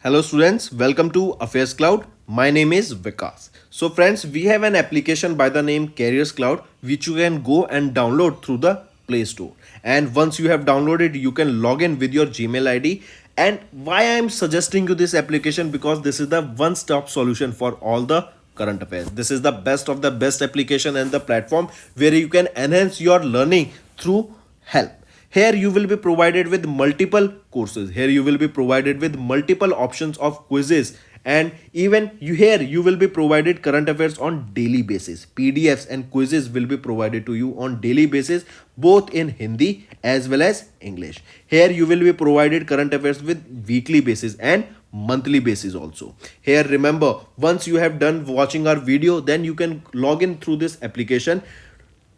Hello students, welcome to AffairsCloud. My name is Vikas. So friends, we have an application by the name Careers Cloud which you can go and download through the Play Store. And once you have downloaded, you can log in with your Gmail ID. And why I am suggesting you this application, because this is the one-stop solution for all the current affairs. This is the best of the best application and the platform where you can enhance your learning through help. Here you will be provided with multiple courses. Here you will be provided with multiple options of quizzes, and even you will be provided current affairs on daily basis. PDFs and quizzes will be provided to you on daily basis, both in Hindi as well as English. Here you will be provided current affairs with weekly basis and monthly basis also. Here remember, once you have done watching our video, then you can log in through this application,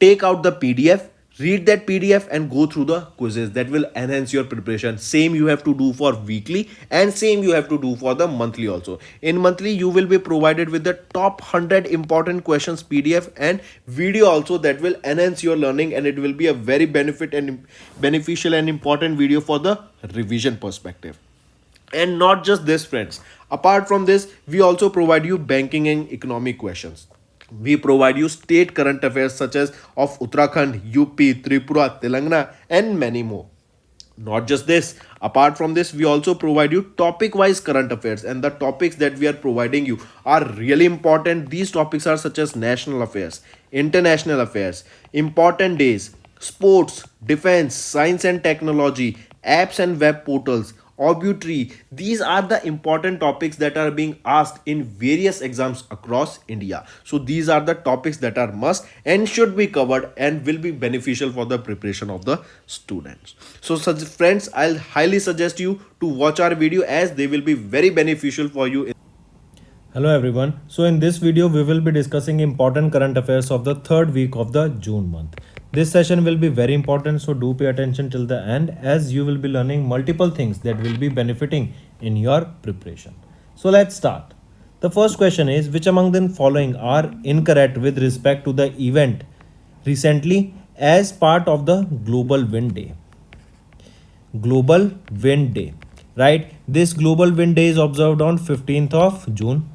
take out the PDF, read that PDF and go through the quizzes. That will enhance your preparation. Same you have to do for weekly and same you have to do for the monthly also. In monthly you will be provided with the top 100 important questions PDF and video also, that will enhance your learning, and it will be a very beneficial and important video for the revision perspective. And not just this friends, apart from this we also provide you banking and economic questions. We provide you state current affairs such as of Uttarakhand, UP, Tripura, Telangana, and many more. Not just this, apart from this, we also provide you topic wise current affairs, and the topics that we are providing you are really important. These topics are such as national affairs, international affairs, important days, sports, defense, science and technology, apps and web portals, obituary. These are the important topics that are being asked in various exams across India. So these are the topics that are must and should be covered and will be beneficial for the preparation of the students. So such friends, I'll highly suggest you to watch our video as they will be very beneficial for you. Hello everyone. So in this video we will be discussing important current affairs of the third week of the June month. This session will be very important, so do pay attention till the end, as you will be learning multiple things that will be benefiting in your preparation. So let's start. The first question is, which among the following are incorrect with respect to the event recently as part of the Global Wind Day? Global Wind Day, right? This Global Wind Day is observed on 15th of June.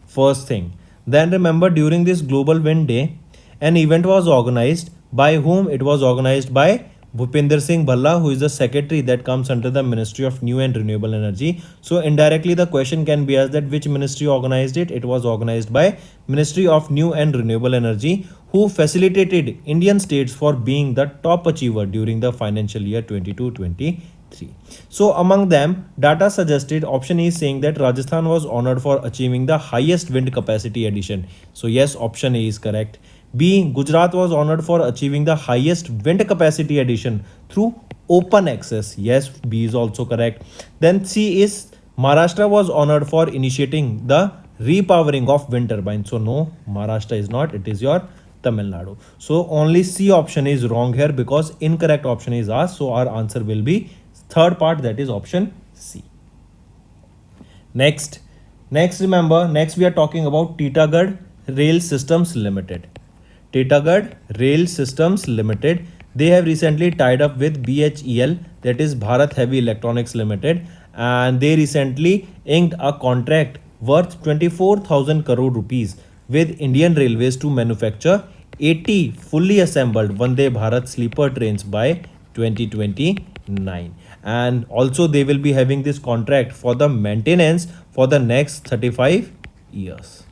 First thing. Then remember, during this Global Wind Day, an event was organized. By whom? It was organized by Bhupinder Singh Bhalla, who is the secretary that comes under the Ministry of New and Renewable Energy. So indirectly the question can be asked that which ministry organized it? It was organized by Ministry of New and Renewable Energy, who facilitated Indian states for being the top achiever during the financial year 22-23. So among them, data suggested option E is saying that Rajasthan was honored for achieving the highest wind capacity addition. So yes, option A is correct. B, Gujarat was honored for achieving the highest wind capacity addition through open access. Yes, B is also correct. Then C is Maharashtra was honored for initiating the repowering of wind turbines. So no, Maharashtra is not, it is your Tamil Nadu. So only C option is wrong here because incorrect option is asked. So our answer will be third part, that is option C. Next remember, next we are talking about Titagarh Rail Systems Limited. Titagarh Rail Systems Limited, they have recently tied up with BHEL, that is Bharat Heavy Electronics Limited, and they recently inked a contract worth 24,000 crore rupees with Indian Railways to manufacture 80 fully assembled Vande Bharat sleeper trains by 2029. And also they will be having this contract for the maintenance for the next 35 years.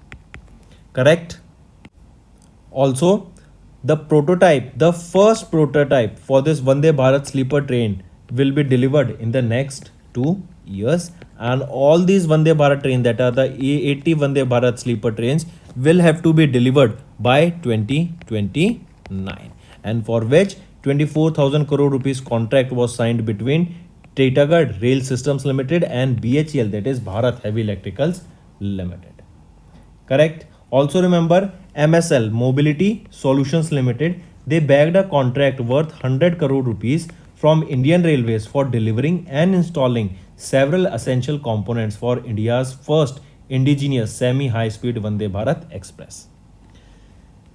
Correct? Also, the first prototype for this Vande Bharat sleeper train will be delivered in the next 2 years, and all these Vande Bharat trains, that are the 80 Vande Bharat sleeper trains, will have to be delivered by 2029, and for which 24,000 crore rupees contract was signed between Titagarh Rail Systems Limited and BHEL, that is Bharat Heavy Electricals Limited. Correct? Also remember, MSL Mobility Solutions Limited, they bagged a contract worth 100 crore rupees from Indian Railways for delivering and installing several essential components for India's first indigenous semi-high-speed Vande Bharat Express.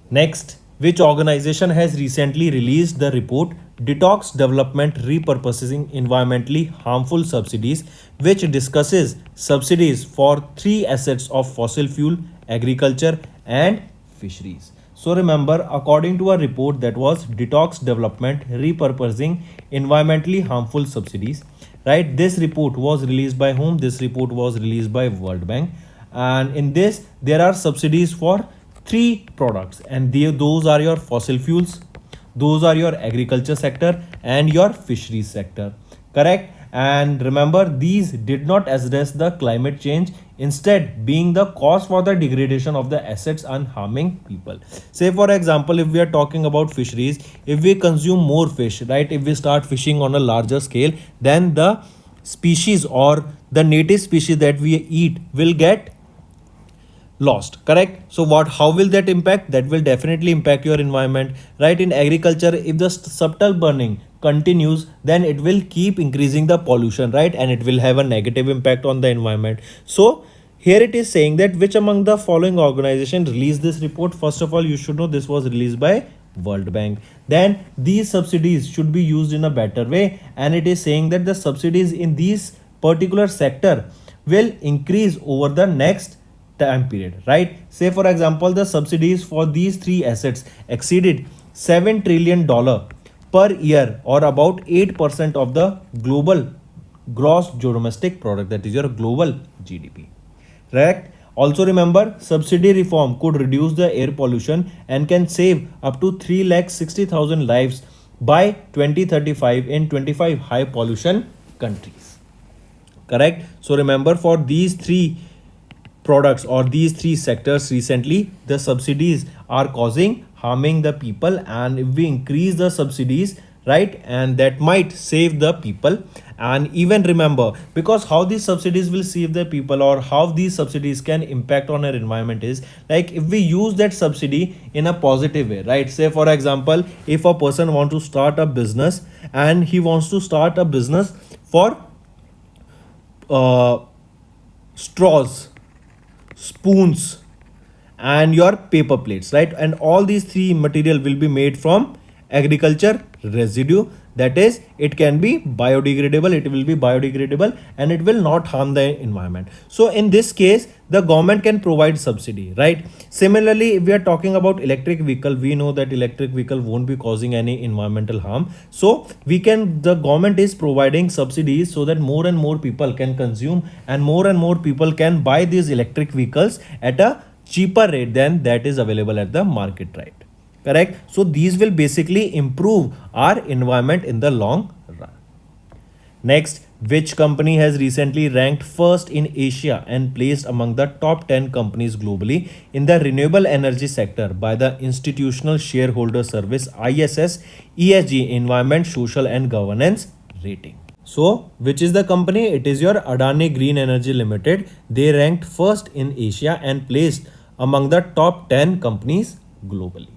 Next, which organization has recently released the report Detox Development Repurposing Environmentally Harmful Subsidies, which discusses subsidies for three assets of fossil fuel, agriculture, and fisheries. So remember, according to a report that was Detox Development Repurposing Environmentally Harmful Subsidies, right? This report was released by whom? This report was released by World Bank, and in this there are subsidies for three products, and those are your fossil fuels, those are your agriculture sector, and your fisheries sector. Correct? And remember, these did not address the climate change, instead being the cause for the degradation of the assets and harming people. Say for example, if we are talking about fisheries, if we consume more fish, right, if we start fishing on a larger scale, then the species or the native species that we eat will get lost. Correct? So what, how will that impact? That will definitely impact your environment, right? In agriculture, if the subtle burning continues, then it will keep increasing the pollution, right? And it will have a negative impact on the environment. So here it is saying that which among the following organization released this report. First of all, you should know this was released by World Bank. Then these subsidies should be used in a better way, and it is saying that the subsidies in these particular sector will increase over the next time period, right? Say for example, the subsidies for these three assets exceeded $7 trillion per year, or about 8% of the global gross domestic product, that is your global GDP. Right? Also remember, subsidy reform could reduce the air pollution and can save up to 3,60,000 lives by 2035 in 25 high pollution countries. Correct? So remember, for these three products or these three sectors, recently the subsidies are causing harming the people, and if we increase the subsidies, right, and that might save the people. And even remember, because how these subsidies will save the people, or how these subsidies can impact on our environment, is like if we use that subsidy in a positive way, right? Say for example, if a person wants to start a business, and he wants to start a business for straws, spoons, and your paper plates, right? And all these three material will be made from agriculture residue, that is, it can be biodegradable, it will be biodegradable, and it will not harm the environment. So in this case, the government can provide subsidy, right? Similarly, if we are talking about electric vehicle, we know that electric vehicle won't be causing any environmental harm, so we can, the government is providing subsidies so that more and more people can consume, and more people can buy these electric vehicles at a cheaper rate than that is available at the market, right? Correct? So these will basically improve our environment in the long run. Next, which company has recently ranked first in Asia and placed among the top 10 companies globally in the renewable energy sector by the Institutional Shareholder Service ISS ESG Environment, Social and Governance Rating? So, which is the company? It is your Adani Green Energy Limited. They ranked first in Asia and placed among the top 10 companies globally.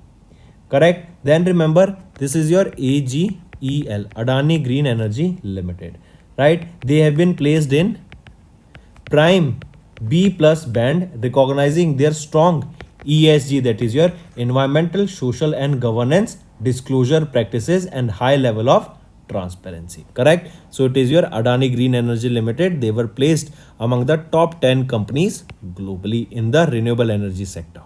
Correct? Then remember, this is your AGEL, Adani Green Energy Limited, right? They have been placed in prime B plus band, recognizing their strong ESG, that is your environmental, social and governance disclosure practices and high level of transparency. Correct? So it is your Adani Green Energy Limited. They were placed among the top 10 companies globally in the renewable energy sector.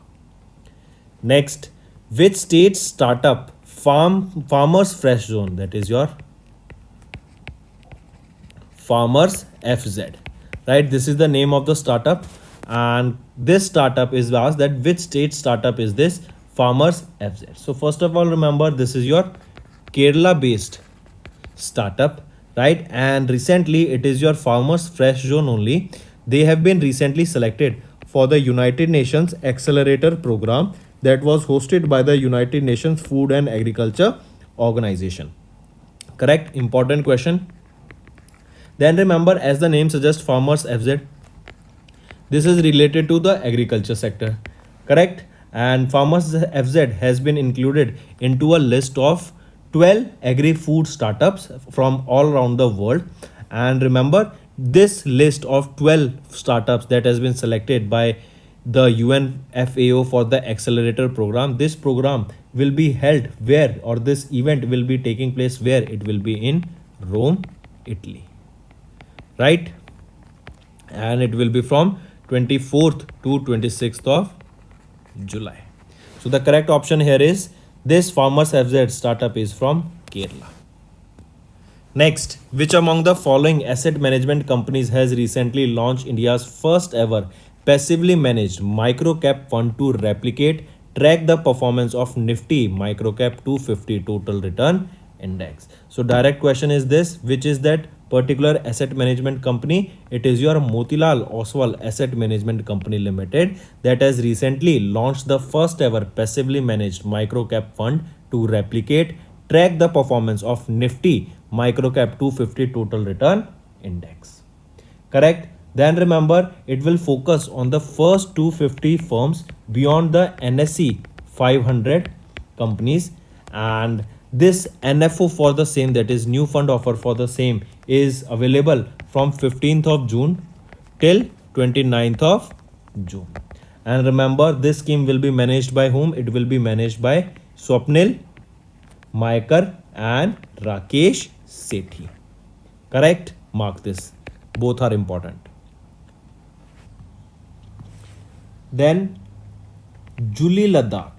Next, which state startup Farmers Fresh Zone, that is your Farmers FZ, right? This is the name of the startup, and this startup is asked that which state startup is this Farmers FZ. So first of all, remember, this is your Kerala based startup, right? And recently it is your Farmers Fresh Zone only. They have been recently selected for the United Nations Accelerator Program that was hosted by the United Nations Food and Agriculture Organization. Correct? Important question. Then remember, as the name suggests, Farmers FZ, this is related to the agriculture sector. Correct? And Farmers FZ has been included into a list of 12 agri-food startups from all around the world. And remember, this list of 12 startups that has been selected by the UNFAO for the accelerator program. This program will be held where, or this event will be taking place where? It will be in Rome, Italy, right? And it will be from 24th to 26th of July. So the correct option here is this Farmers FZ startup is from Kerala. Next, which among the following asset management companies has recently launched India's first ever passively managed microcap fund to replicate, track the performance of Nifty Microcap 250 Total Return Index? So direct question is this, which is that particular asset management company? It is your Motilal Oswal Asset Management Company Limited that has recently launched the first ever passively managed microcap fund to replicate, track the performance of Nifty Microcap 250 Total Return Index. Correct? Then remember, it will focus on the first 250 firms beyond the NSE 500 companies, and this NFO for the same, that is new fund offer for the same, is available from 15th of June till 29th of June. And remember, this scheme will be managed by whom? It will be managed by Swapnil Maikar and Rakesh Sethi. Correct? Mark this. Both are important. Then Julie Ladakh.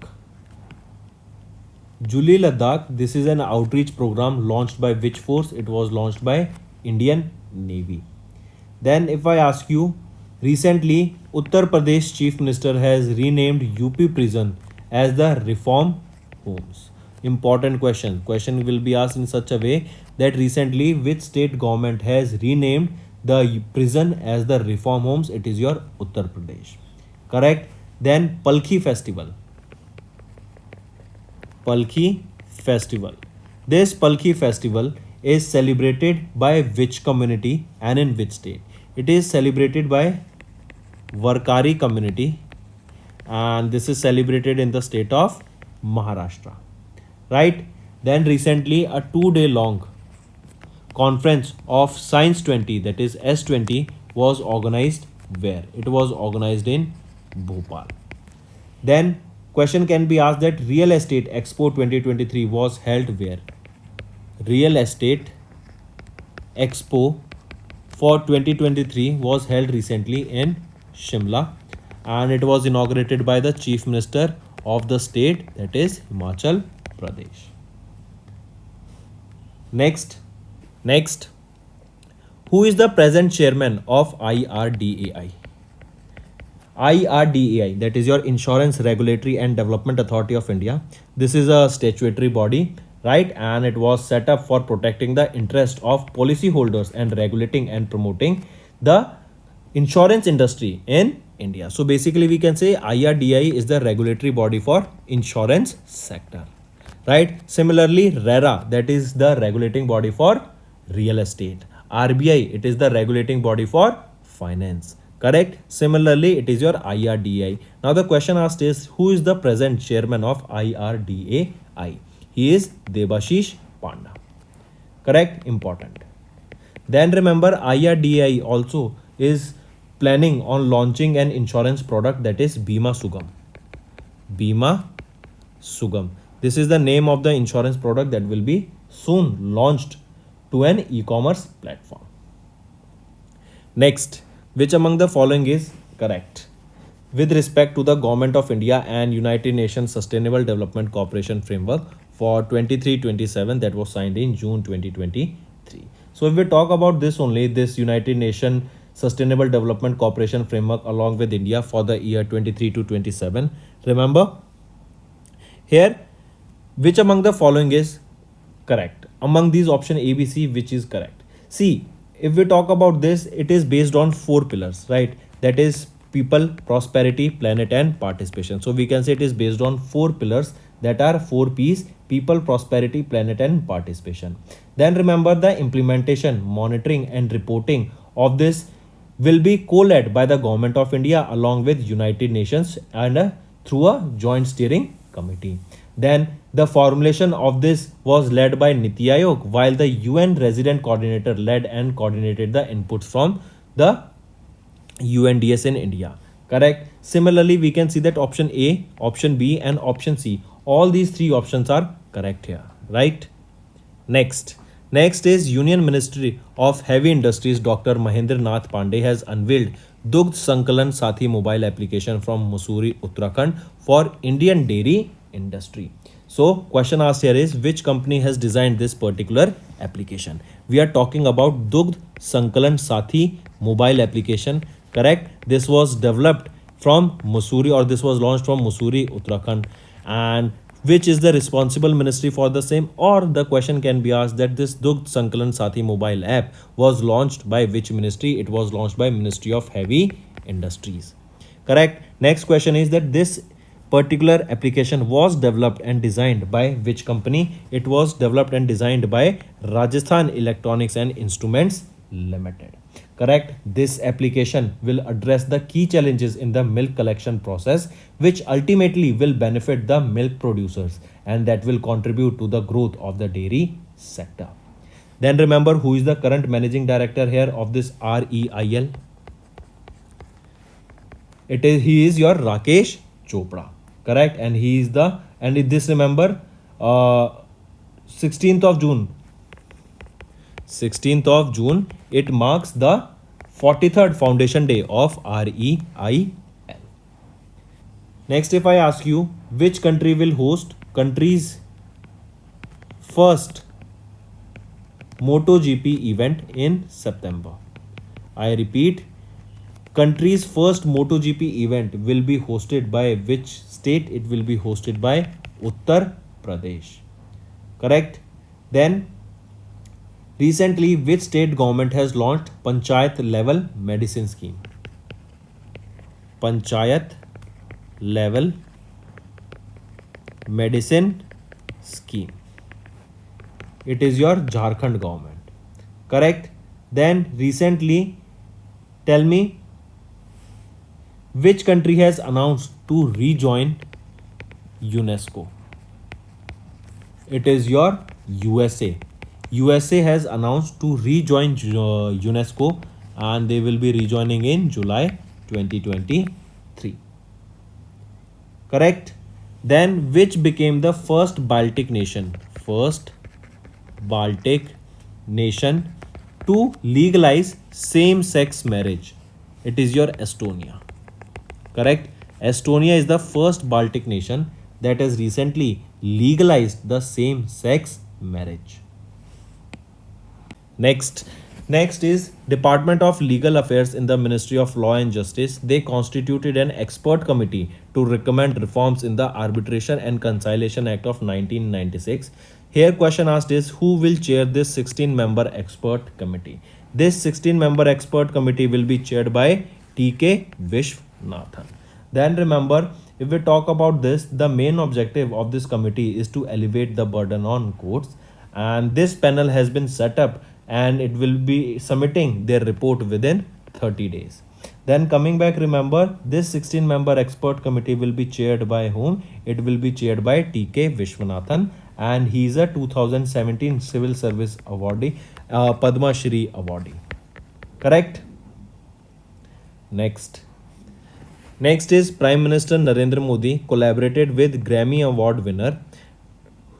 Julie Ladakh, this is an outreach program launched by which force? It was launched by Indian Navy. Then if I ask you, recently Uttar Pradesh Chief Minister has renamed UP prison as the Reform Homes. Important question. Question will be asked in such a way that recently which state government has renamed the prison as the Reform Homes? It is your Uttar Pradesh. Correct? Then Palki Festival. Palki Festival. This Palki Festival is celebrated by which community and in which state? It is celebrated by Warkari community, and this is celebrated in the state of Maharashtra. Right? Then recently a 2-day long conference of Science 20, that is S20, was organized where? It was organized in Bhopal. Then question can be asked that Real Estate Expo 2023 was held where? Real Estate Expo for 2023 was held recently in Shimla, and it was inaugurated by the Chief Minister of the state, that is Himachal Pradesh. Next, who is the present chairman of IRDAI? IRDAI, that is your Insurance Regulatory and Development Authority of India. This is a statutory body, right? And it was set up for protecting the interest of policyholders and regulating and promoting the insurance industry in India. So basically we can say IRDAI is the regulatory body for insurance sector, right? Similarly, RERA, that is the regulating body for real estate. RBI, it is the regulating body for finance. Correct? Similarly, it is your IRDAI. Now the question asked is, who is the present chairman of IRDAI? He is Debashish Panda. Correct? Important. Then remember, IRDAI also is planning on launching an insurance product, that is Bima Sugam. Bima Sugam. This is the name of the insurance product that will be soon launched to an e-commerce platform. Next, which among the following is correct? With respect to the Government of India and United Nations Sustainable Development Cooperation Framework for 23-27 that was signed in June 2023. So if we talk about this only, this United Nations Sustainable Development Cooperation Framework along with India for the year 23 to 27, remember here, which among the following is correct? Among these option A, B, C, which is correct? See, if we talk about this, it is based on 4 pillars, right? That is people, prosperity, planet and participation. So we can say it is based on 4 pillars, that are 4 P's: people, prosperity, planet and participation. Then remember, the implementation, monitoring and reporting of this will be co-led by the Government of India along with United Nations and through a joint steering committee. Then the formulation of this was led by Niti Aayog, while the UN resident coordinator led and coordinated the inputs from the UNDS in India. Correct. Similarly, we can see that option A, option B, and option C. All these three options are correct here, right? Next. Next is Union Ministry of Heavy Industries Dr. Mahindra Nath Pandey has unveiled Dugdh Sankalan Sathi mobile application from Mussoorie, Uttarakhand for Indian dairy industry. So, question asked here is which company has designed this particular application? We are talking about Dugdh Sankalan Sathi mobile application. Correct. This was developed from Mussoorie, or this was launched from Mussoorie, Uttarakhand. And which is the responsible ministry for the same? Or the question can be asked that this Dugdh Sankalan Sathi mobile app was launched by which ministry? It was launched by Ministry of Heavy Industries. Correct. Next question is that this particular application was developed and designed by which company? It was developed and designed by Rajasthan Electronics and Instruments Limited. Correct. This application will address the key challenges in the milk collection process, which ultimately will benefit the milk producers and that will contribute to the growth of the dairy sector. Then remember who is the current managing director here of this REIL. He is your Rakesh Chopra. Correct. And he is the, and this remember 16th of June 16th of June, it marks the 43rd foundation day of REIL. Next, if I ask you which country will host country's first MotoGP event in September. I repeat, country's first MotoGP event will be hosted by which state? It will be hosted by Uttar Pradesh. Correct. Then recently, which state government has launched Panchayat level medicine scheme? Panchayat level medicine scheme. It is your Jharkhand government. Correct. Then recently, tell me which country has announced to rejoin UNESCO? It is your USA. USA has announced to rejoin UNESCO and they will be rejoining in July 2023. Correct. Then which became the first Baltic nation? First Baltic nation to legalize same-sex marriage. It is your Estonia. Correct. Estonia is the first Baltic nation that has recently legalized the same-sex marriage. Next is Department of Legal Affairs in the Ministry of Law and Justice. They constituted an expert committee to recommend reforms in the Arbitration and Conciliation Act of 1996. Here question asked is who will chair this 16-member expert committee? This 16-member expert committee will be chaired by T.K. Vishwanathan. Then remember, if we talk about this, the main objective of this committee is to elevate the burden on courts, and this panel has been set up and it will be submitting their report within 30 days. Then coming back, remember this 16-member expert committee will be chaired by whom? It will be chaired by T.K. Vishwanathan, and he is a 2017 Civil Service awardee, Padma Shri awardee. Correct. Next is Prime Minister Narendra Modi collaborated with Grammy Award winner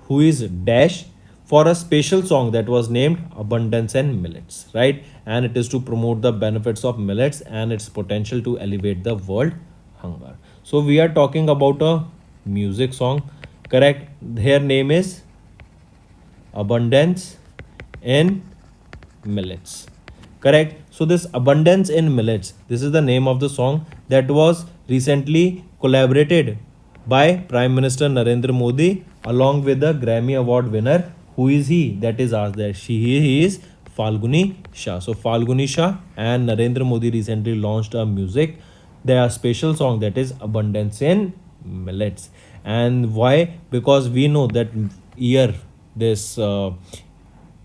who is Dash for a special song that was named Abundance and Millets, right? And it is to promote the benefits of millets and its potential to elevate the world hunger. So we are talking about a music song, correct? Their name is Abundance in Millets, correct? So this Abundance in Millets, this is the name of the song that was recently collaborated by Prime Minister Narendra Modi along with the Grammy Award winner. Who is he? That is asked that he is Falguni Shah. So Falguni Shah and Narendra Modi recently launched a music, their special song that is Abundance in Millets. And why? Because we know that year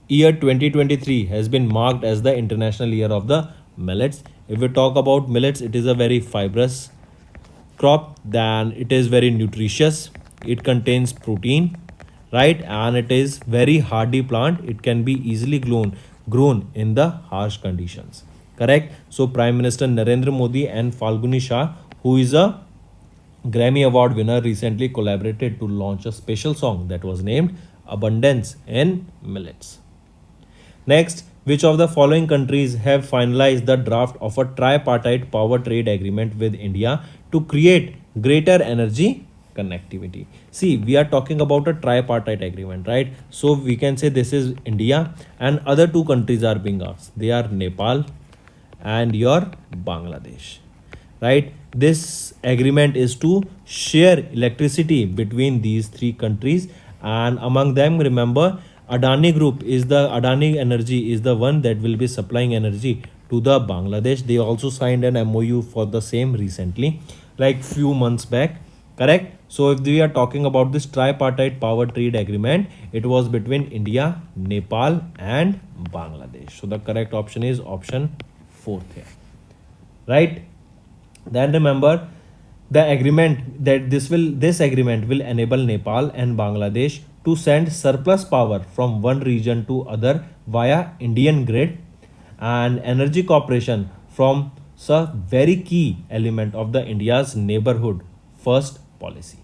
2023 has been marked as the International Year of the Millets. If we talk about millets, it is a very fibrous crop, then it is very nutritious, it contains protein, right? And it is very hardy plant. It can be easily grown in the harsh conditions. Correct. So Prime Minister Narendra Modi and Falguni Shah who is a Grammy Award winner, recently collaborated to launch a special song that was named Abundance in Millets. Next, which of the following countries have finalized the draft of a tripartite power trade agreement with India to create greater energy connectivity? See, we are talking about a tripartite agreement, right? So we can say this is India, and other two countries are being asked. They are Nepal and your Bangladesh, right? This agreement is to share electricity between these three countries, and among them, remember, Adani Energy is the one that will be supplying energy to the Bangladesh. They also signed an MOU for the same recently, like few months back. Correct. So if we are talking about this tripartite power trade agreement, it was between India, Nepal, and Bangladesh. So the correct option is option fourth here. Right. Then remember, the agreement that this agreement will enable Nepal and Bangladesh to send surplus power from one region to other via Indian grid, and energy cooperation from a very key element of the India's neighborhood first policy.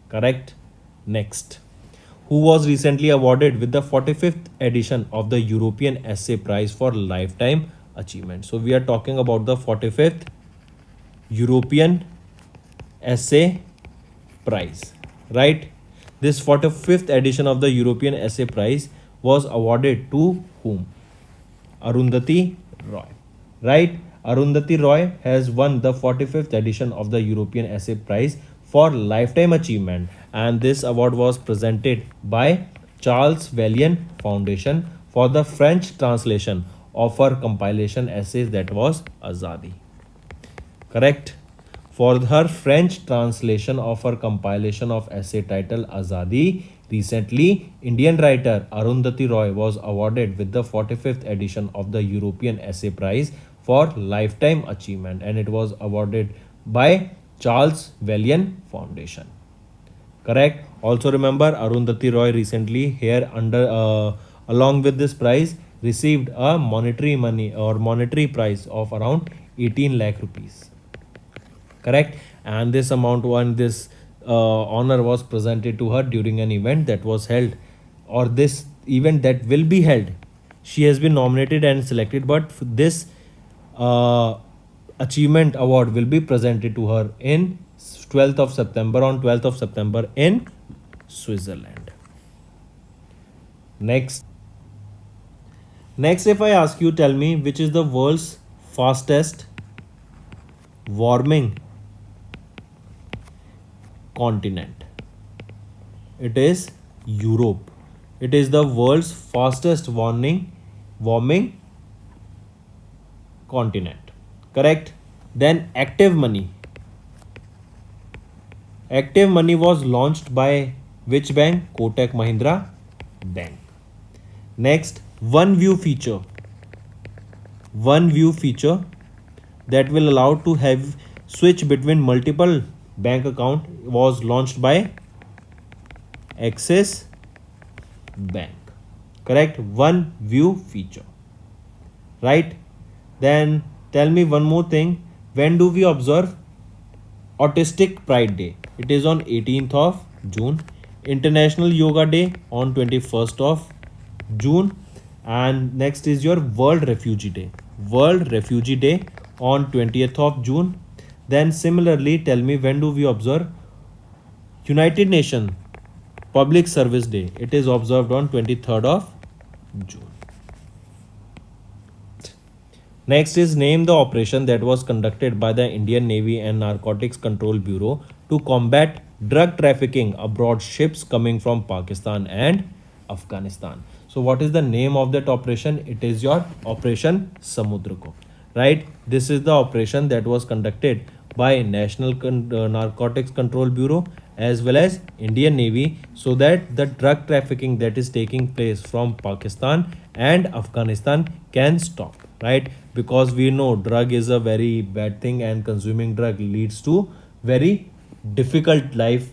Correct. Next, who was recently awarded with the 45th edition of the European Essay Prize for Lifetime Achievement? So we are talking about the 45th European Essay Prize, right? This 45th edition of the European Essay Prize was awarded to whom? Arundhati Roy, right? Arundhati Roy has won the 45th edition of the European Essay Prize for Lifetime Achievement, and this award was presented by Charles Valiant Foundation for the French translation of her compilation essays that was Azadi. Correct. For her French translation of her compilation of essay titled Azadi, recently Indian writer Arundhati Roy was awarded with the 45th edition of the European Essay Prize for Lifetime Achievement, and it was awarded by Charles Valiant Foundation. Correct. Also remember, Arundhati Roy recently here along with this prize received a monetary prize of around 18 lakh rupees. Correct. And this amount won this honor was presented to her during an event that was held, or this event that will be held. She has been nominated and selected, but this achievement award will be presented to her in 12th of September, on 12th of September in Switzerland. Next, if I ask you, tell me which is the world's fastest warming continent? It is Europe. It is the world's fastest warming continent. Correct. Then Active Money. Active Money was launched by which bank? Kotak Mahindra Bank. Next, One View feature. One View feature that will allow to have switch between multiple bank account was launched by Axis Bank. Correct. One View feature. Right. Then tell me one more thing. When do we observe Autistic Pride Day? It is on 18th of June. International Yoga Day on 21st of June. And next is your World Refugee Day. World Refugee Day on 20th of June. Then similarly, tell me when do we observe United Nations Public Service Day? It is observed on 23rd of June. Next is name the operation that was conducted by the Indian Navy and Narcotics Control Bureau to combat drug trafficking aboard ships coming from Pakistan and Afghanistan. So what is the name of that operation? It is your Operation Samudragup, right? This is the operation that was conducted by National Narcotics Control Bureau as well as Indian Navy, so that the drug trafficking that is taking place from Pakistan and Afghanistan can stop, right? Because we know drug is a very bad thing, and consuming drug leads to very difficult life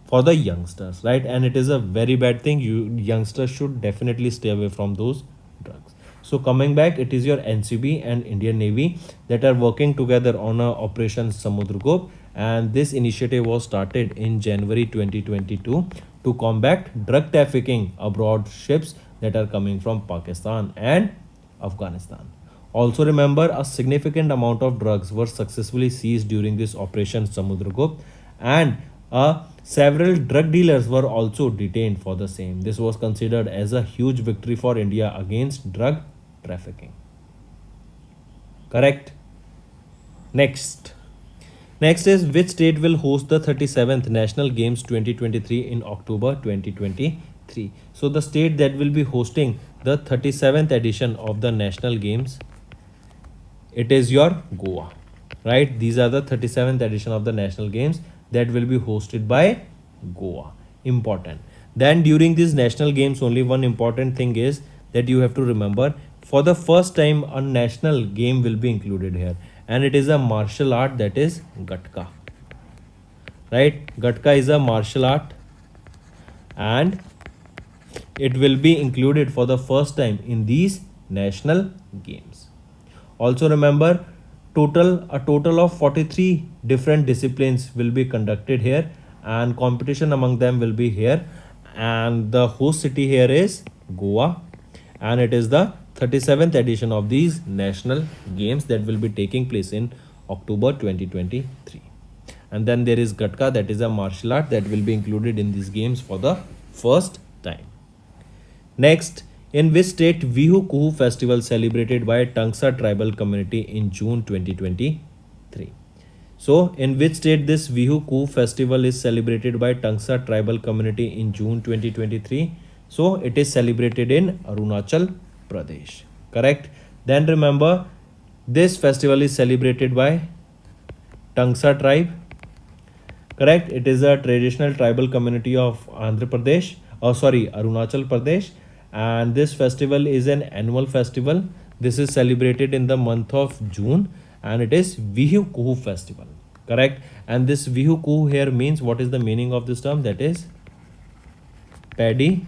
for the youngsters, right? And it is a very bad thing. Youngsters should definitely stay away from those drugs. So coming back, it is your NCB and Indian Navy that are working together on a Operation Samudragup, and this initiative was started in January 2022 to combat drug trafficking aboard ships that are coming from Pakistan and Afghanistan. Also remember, a significant amount of drugs were successfully seized during this Operation Samudragup, and several drug dealers were also detained for the same. This was considered as a huge victory for India against drug trafficking. Correct? Next. Next is, which state will host the 37th National Games 2023 in October 2023? So the state that will be hosting the 37th edition of the National Games, it is your Goa, right? These are the 37th edition of the National Games that will be hosted by Goa. Important. Then during these National Games, only one important thing is that you have to remember, for the first time a national game will be included here, and it is a martial art, that is Gatka, right? Gatka is a martial art, and it will be included for the first time in these national games. Also remember, a total of 43 different disciplines will be conducted here, and competition among them will be here, and the host city here is Goa, and it is the 37th edition of these national games that will be taking place in October 2023. And then there is Gatka, that is a martial art that will be included in these games for the first time. Next, in which state Vihu Kuhu festival celebrated by Tangsa tribal community in June 2023? So, in which state this Vihu Kuhu festival is celebrated by Tangsa tribal community in June 2023? So, it is celebrated in Arunachal Pradesh. Correct? Then remember, this festival is celebrated by Tangsa tribe. Correct? It is a traditional tribal community of Arunachal Pradesh, and this festival is an annual festival. This is celebrated in the month of June, and it is Vihu Kuhu festival. Correct? And this Vihu Kuhu here means, what is the meaning of this term? That is Paddy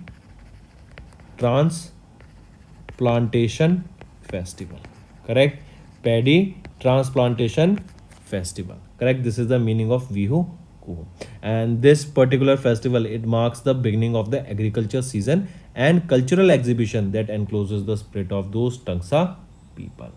Transplantation Festival. Correct? Paddy Transplantation Festival. Correct? This is the meaning of Vihu Kuhu. And this particular festival, it marks the beginning of the agriculture season and cultural exhibition that encloses the spirit of those Tangsa people.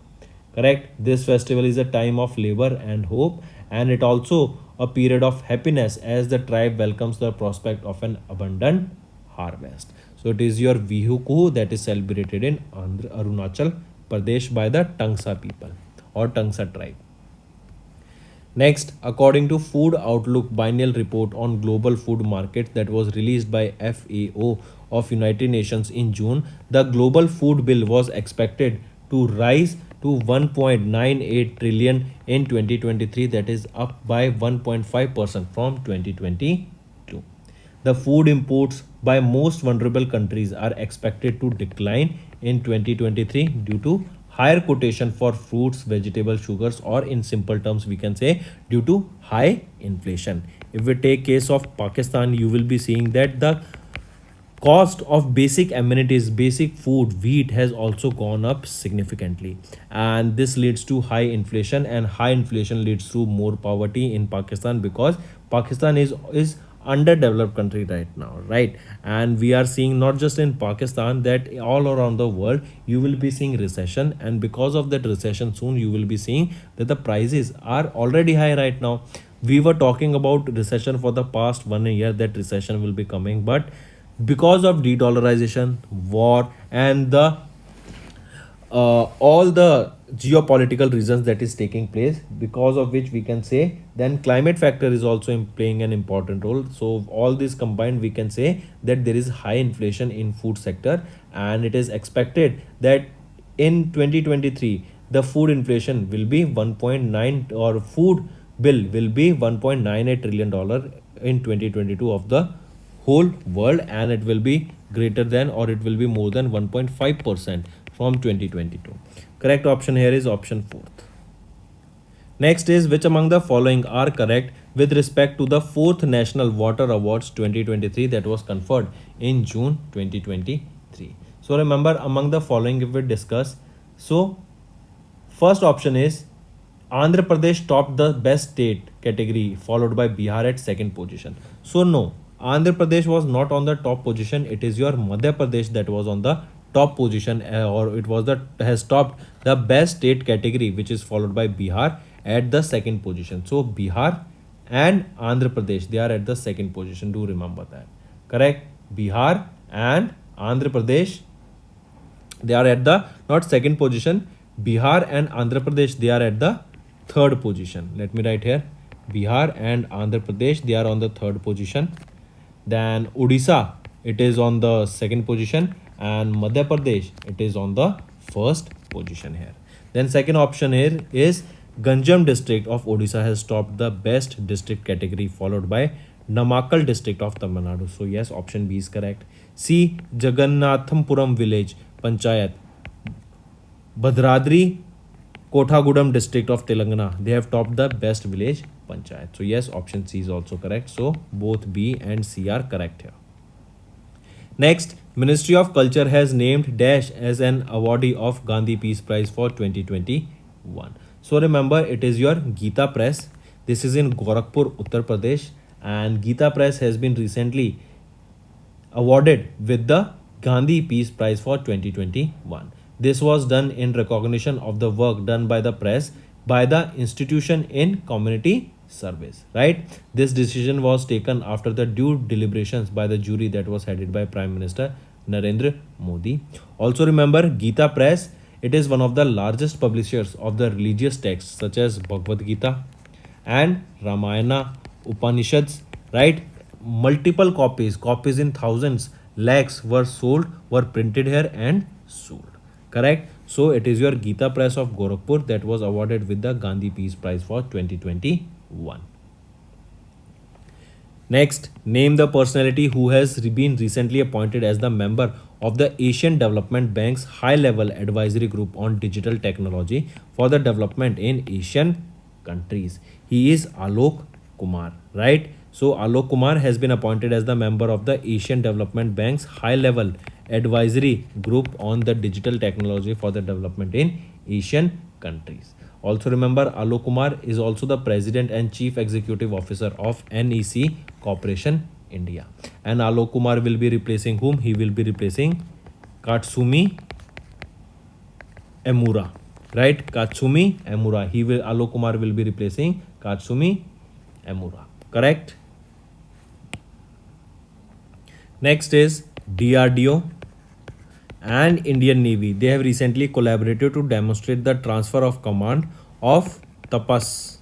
Correct? This festival is a time of labor and hope, and it also a period of happiness as the tribe welcomes the prospect of an abundant harvest. So it is your Vihu Kuhu that is celebrated in Arunachal Pradesh by the Tangsa people or Tangsa tribe. Next, according to Food Outlook Biennial Report on Global Food Markets that was released by FAO of United Nations in June, the global food bill was expected to rise to 1.98 trillion in 2023, that is up by 1.5% from 2022. The food imports by most vulnerable countries are expected to decline in 2023 due to higher quotation for fruits, vegetables, sugars, or in simple terms we can say due to high inflation. If we take case of Pakistan, you will be seeing that the cost of basic amenities, basic food, wheat has also gone up significantly, and this leads to high inflation, and high inflation leads to more poverty in Pakistan, because Pakistan is underdeveloped country right now, right? And we are seeing not just in Pakistan, that all around the world you will be seeing recession, and because of that recession soon you will be seeing that the prices are already high right now. We were talking about recession for the past 1 year, that recession will be coming, but because of de-dollarization, war, and the all the geopolitical reasons that is taking place, because of which we can say then climate factor is also playing an important role. So all this combined, we can say that there is high inflation in food sector, and it is expected that in 2023 the food inflation will be 1.9, or food bill will be 1.98 trillion dollar in 2022 of the whole world, and it will be greater than, or it will be more than 1.5% from 2022. Correct option here is option 4th. Next is, which among the following are correct with respect to the 4th National Water Awards 2023 that was conferred in June 2023. So remember, among the following if we discuss, so first option is Andhra Pradesh topped the best state category, followed by Bihar at second position. So no, Andhra Pradesh was not on the top position. It is your Madhya Pradesh that was on the top position, or it was the has topped the best state category, which is followed by Bihar at the second position. So Bihar and Andhra Pradesh, they are at the second position. Do remember that. Correct? Bihar and Andhra Pradesh, they are at the not second position. Bihar and Andhra Pradesh, they are at the third position. Let me write here. Bihar and Andhra Pradesh, they are on the third position. Then Odisha, it is on the second position, and Madhya Pradesh, it is on the first position here. Then second option here is Ganjam district of Odisha has topped the best district category, followed by Namakkal district of Tamil Nadu. So yes, option B is correct. C, Jagannathampuram village panchayat, Bhadradri Kothagudam district of Telangana, they have topped the best village panchayat. So yes, option C is also correct. So both B and C are correct here. Next, Ministry of Culture has named Dash as an awardee of Gandhi Peace Prize for 2021. So remember, it is your Geeta Press. This is in Gorakhpur, Uttar Pradesh, and Geeta Press has been recently awarded with the Gandhi Peace Prize for 2021. This was done in recognition of the work done by the press by the institution in community service, right? This decision was taken after the due deliberations by the jury that was headed by Prime Minister Narendra Modi. Also remember, Geeta Press, it is one of the largest publishers of the religious texts such as Bhagavad Gita and Ramayana, Upanishads, right? Multiple copies in thousands, lakhs were printed here and sold. Correct? So it is your Geeta Press of Gorakhpur that was awarded with the Gandhi Peace Prize for 2021. Next, name the personality who has been recently appointed as the member of the Asian Development Bank's high-level advisory group on digital technology for the development in Asian countries. He is Alok Kumar, right? So Alok Kumar has been appointed as the member of the Asian Development Bank's high-level advisory group on the digital technology for the development in Asian countries. Also remember, Alok Kumar is also the President and Chief Executive Officer of NEC Corporation India. And Alok Kumar will be replacing whom? He will be replacing Katsumi Emura, right? Katsumi Emura. Alok Kumar will be replacing Katsumi Emura. Correct? Next is DRDO and Indian Navy. They have recently collaborated to demonstrate the transfer of command of Tapas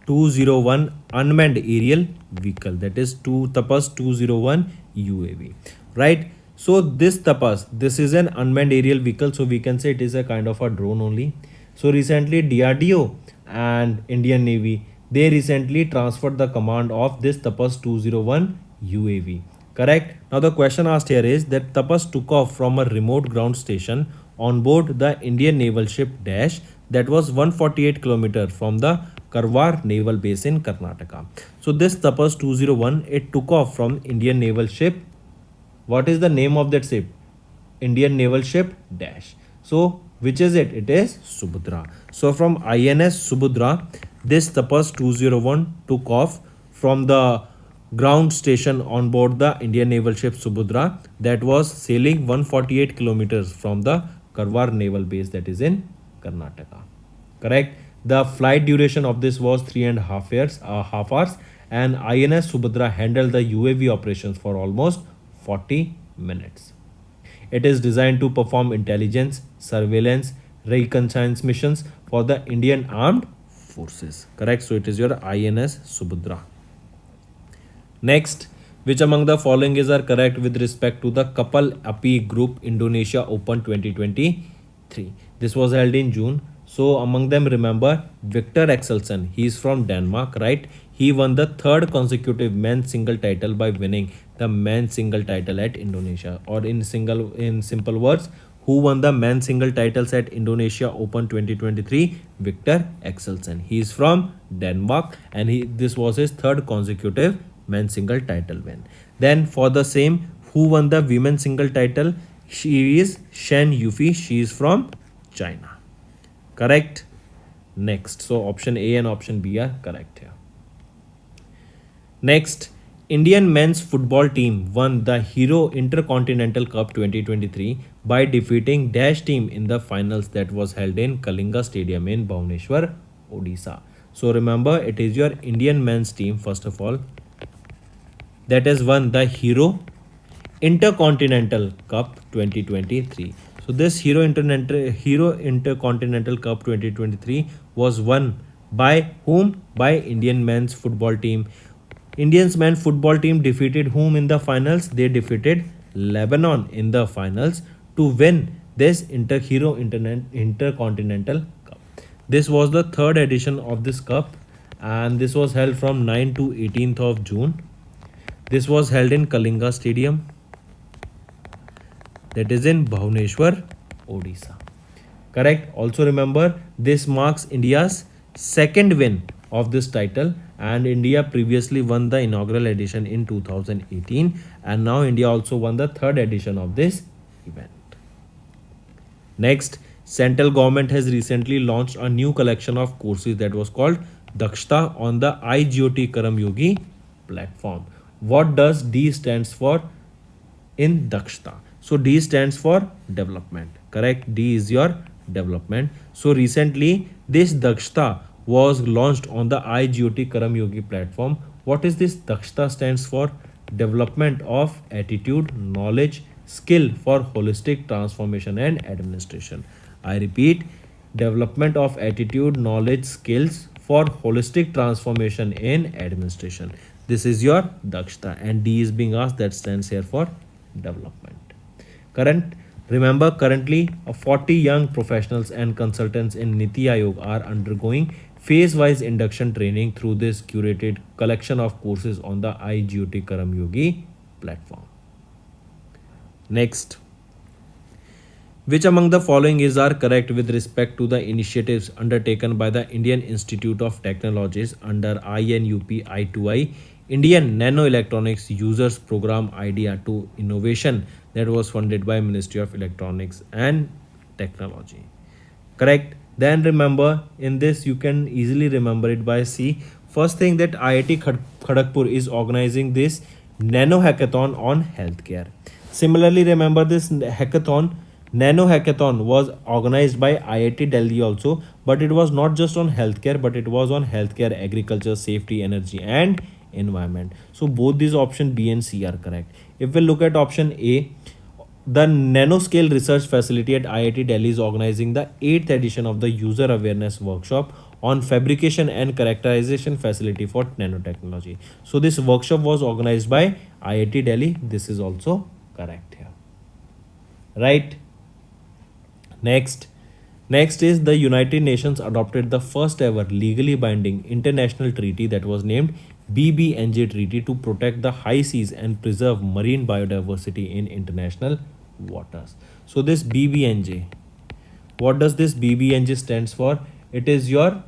201 unmanned aerial vehicle, that is Tapas 201 UAV, right? So this Tapas, this is an unmanned aerial vehicle, so we can say it is a kind of a drone only. So recently DRDO and Indian Navy, they recently transferred the command of this Tapas 201 UAV. Correct? Now the question asked here is that Tapas took off from a remote ground station on board the Indian naval ship Dash that was 148 km from the Karwar naval base in Karnataka. So this Tapas 201, it took off from Indian naval ship. What is the name of that ship? Indian naval ship Dash. So which is it? It is Subhadra. So from INS Subhadra, this Tapas 201 took off from the ground station on board the Indian naval ship Subhadra that was sailing 148 kilometers from the Karwar naval base that is in Karnataka. Correct? The flight duration of this was 3.5 hours, and INS Subhadra handled the UAV operations for almost 40 minutes. It is designed to perform intelligence, surveillance, reconnaissance missions for the Indian Armed Forces. Correct? So it is your INS Subhadra. Next, which among the following are correct with respect to the Kapal Api Group Indonesia Open 2023? This was held in June. So among them, remember Victor Axelsen. He is from Denmark, right? He won the third consecutive men's single title by winning the men's single title at Indonesia. Or in simple words, who won the men's single titles at Indonesia Open 2023? Victor Axelsen. He is from Denmark, and this was his third consecutive men's single title win. Then for the same, who won the women's single title? She is Shen Yufi. She is from China. Correct. Next. So option A and option B are correct here. Next, Indian men's football team won the Hero Intercontinental Cup 2023 by defeating Dash team in the finals that was held in Kalinga Stadium in Bhubaneswar, Odisha. So remember, it is your Indian men's team first of all that has won the Hero Intercontinental Cup 2023. So this Hero Intercontinental Cup 2023 was won by whom? By Indian men's football team. Indians men's football team defeated whom in the finals? They defeated Lebanon in the finals to win this Intercontinental Cup. This was the third edition of this cup, and this was held from 9 to 18th of June. This was held in Kalinga Stadium, that is in Bhubaneswar, Odisha. Correct. Also remember, this marks India's second win of this title, and India previously won the inaugural edition in 2018, and now India also won the third edition of this event. Next, central government has recently launched a new collection of courses that was called Dakstha on the IGOT Karam Yogi platform. What does D stands for in Dakshta? So D stands for development. Correct. D is your development. So recently this Dakshta was launched on the IGOT Karam Yogi platform. What is this? Dakshta stands for development of attitude, knowledge, skill for holistic transformation and administration. I repeat, development of attitude, knowledge, skills for holistic transformation in administration. This is your Dakshta, and D is being asked, that stands here for development. Currently 40 young professionals and consultants in Niti Aayog are undergoing phase-wise induction training through this curated collection of courses on the IGOT Karam Yogi platform. Next, which among the following is are correct with respect to the initiatives undertaken by the Indian Institute of Technologies under INUP I2I Indian Nano Electronics Users Program Idea to Innovation that was funded by Ministry of Electronics and Technology? Correct. Then remember, in this you can easily remember it by C. First thing, that IIT Kharagpur is organizing this Nano Hackathon on healthcare. Similarly, remember this Nano Hackathon was organized by IIT Delhi also, but it was not just on healthcare, but it was on healthcare, agriculture, safety, energy, and environment. So both these option B and C are correct. If we look at option A, the Nanoscale Research Facility at IIT Delhi is organizing the 8th edition of the User Awareness Workshop on Fabrication and Characterization Facility for Nanotechnology. So this workshop was organized by IIT Delhi. This is also correct here. Right. Next is the United Nations adopted the first ever legally binding international treaty that was named BBNZ Treaty to protect the high seas and preserve marine biodiversity in international waters. So this BBNJ, what does this BBNJ stands for? It is your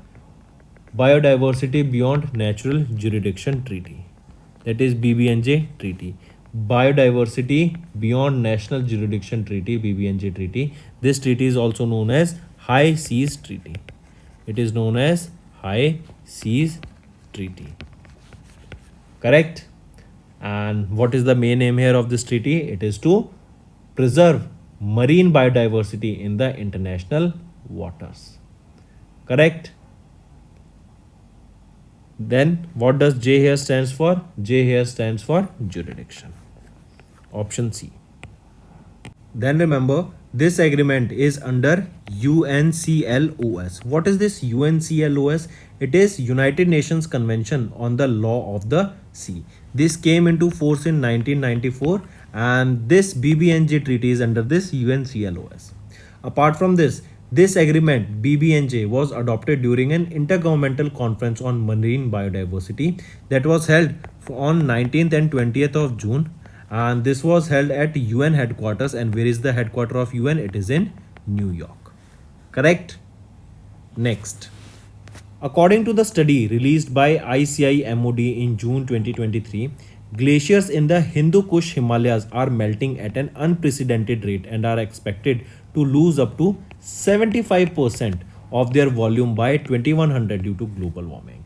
Biodiversity Beyond Natural Jurisdiction Treaty. That is BBNJ Treaty. Biodiversity Beyond National Jurisdiction Treaty, BBNJ Treaty. This treaty is also known as High Seas Treaty. It is known as High Seas Treaty. Correct. And what is the main aim here of this treaty? It is to preserve marine biodiversity in the international waters. Correct. Then what does J here stands for? J here stands for jurisdiction. Option C. Then remember, this agreement is under UNCLOS. What is this UNCLOS? It is United Nations Convention on the Law of the Sea. This came into force in 1994, and this BBNJ treaty is under this UNCLOS. Apart from this, this agreement BBNJ was adopted during an intergovernmental conference on marine biodiversity that was held on 19th and 20th of June, and this was held at UN headquarters. And where is the headquarter of UN? It is in New York. Correct. Next, according to the study released by ICI MOD in June 2023, glaciers in the Hindu Kush Himalayas are melting at an unprecedented rate and are expected to lose up to 75% of their volume by 2100 due to global warming.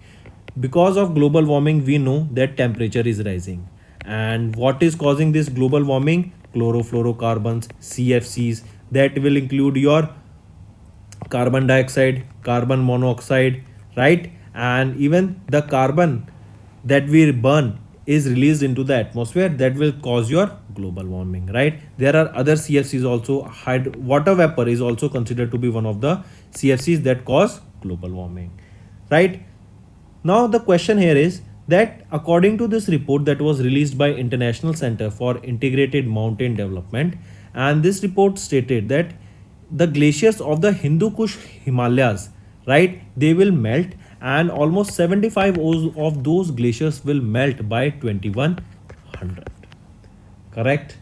Because of global warming, we know that temperature is rising. And what is causing this global warming? Chlorofluorocarbons, CFCs, that will include your carbon dioxide, carbon monoxide, right? And even the carbon that we burn is released into the atmosphere that will cause your global warming, right? There are other CFCs also. Water vapor is also considered to be one of the CFCs that cause global warming, right? Now the question here is that according to this report that was released by International Center for Integrated Mountain Development, and this report stated that the glaciers of the Hindu Kush Himalayas, right, they will melt, and almost 75 of those glaciers will melt by 2100. Correct?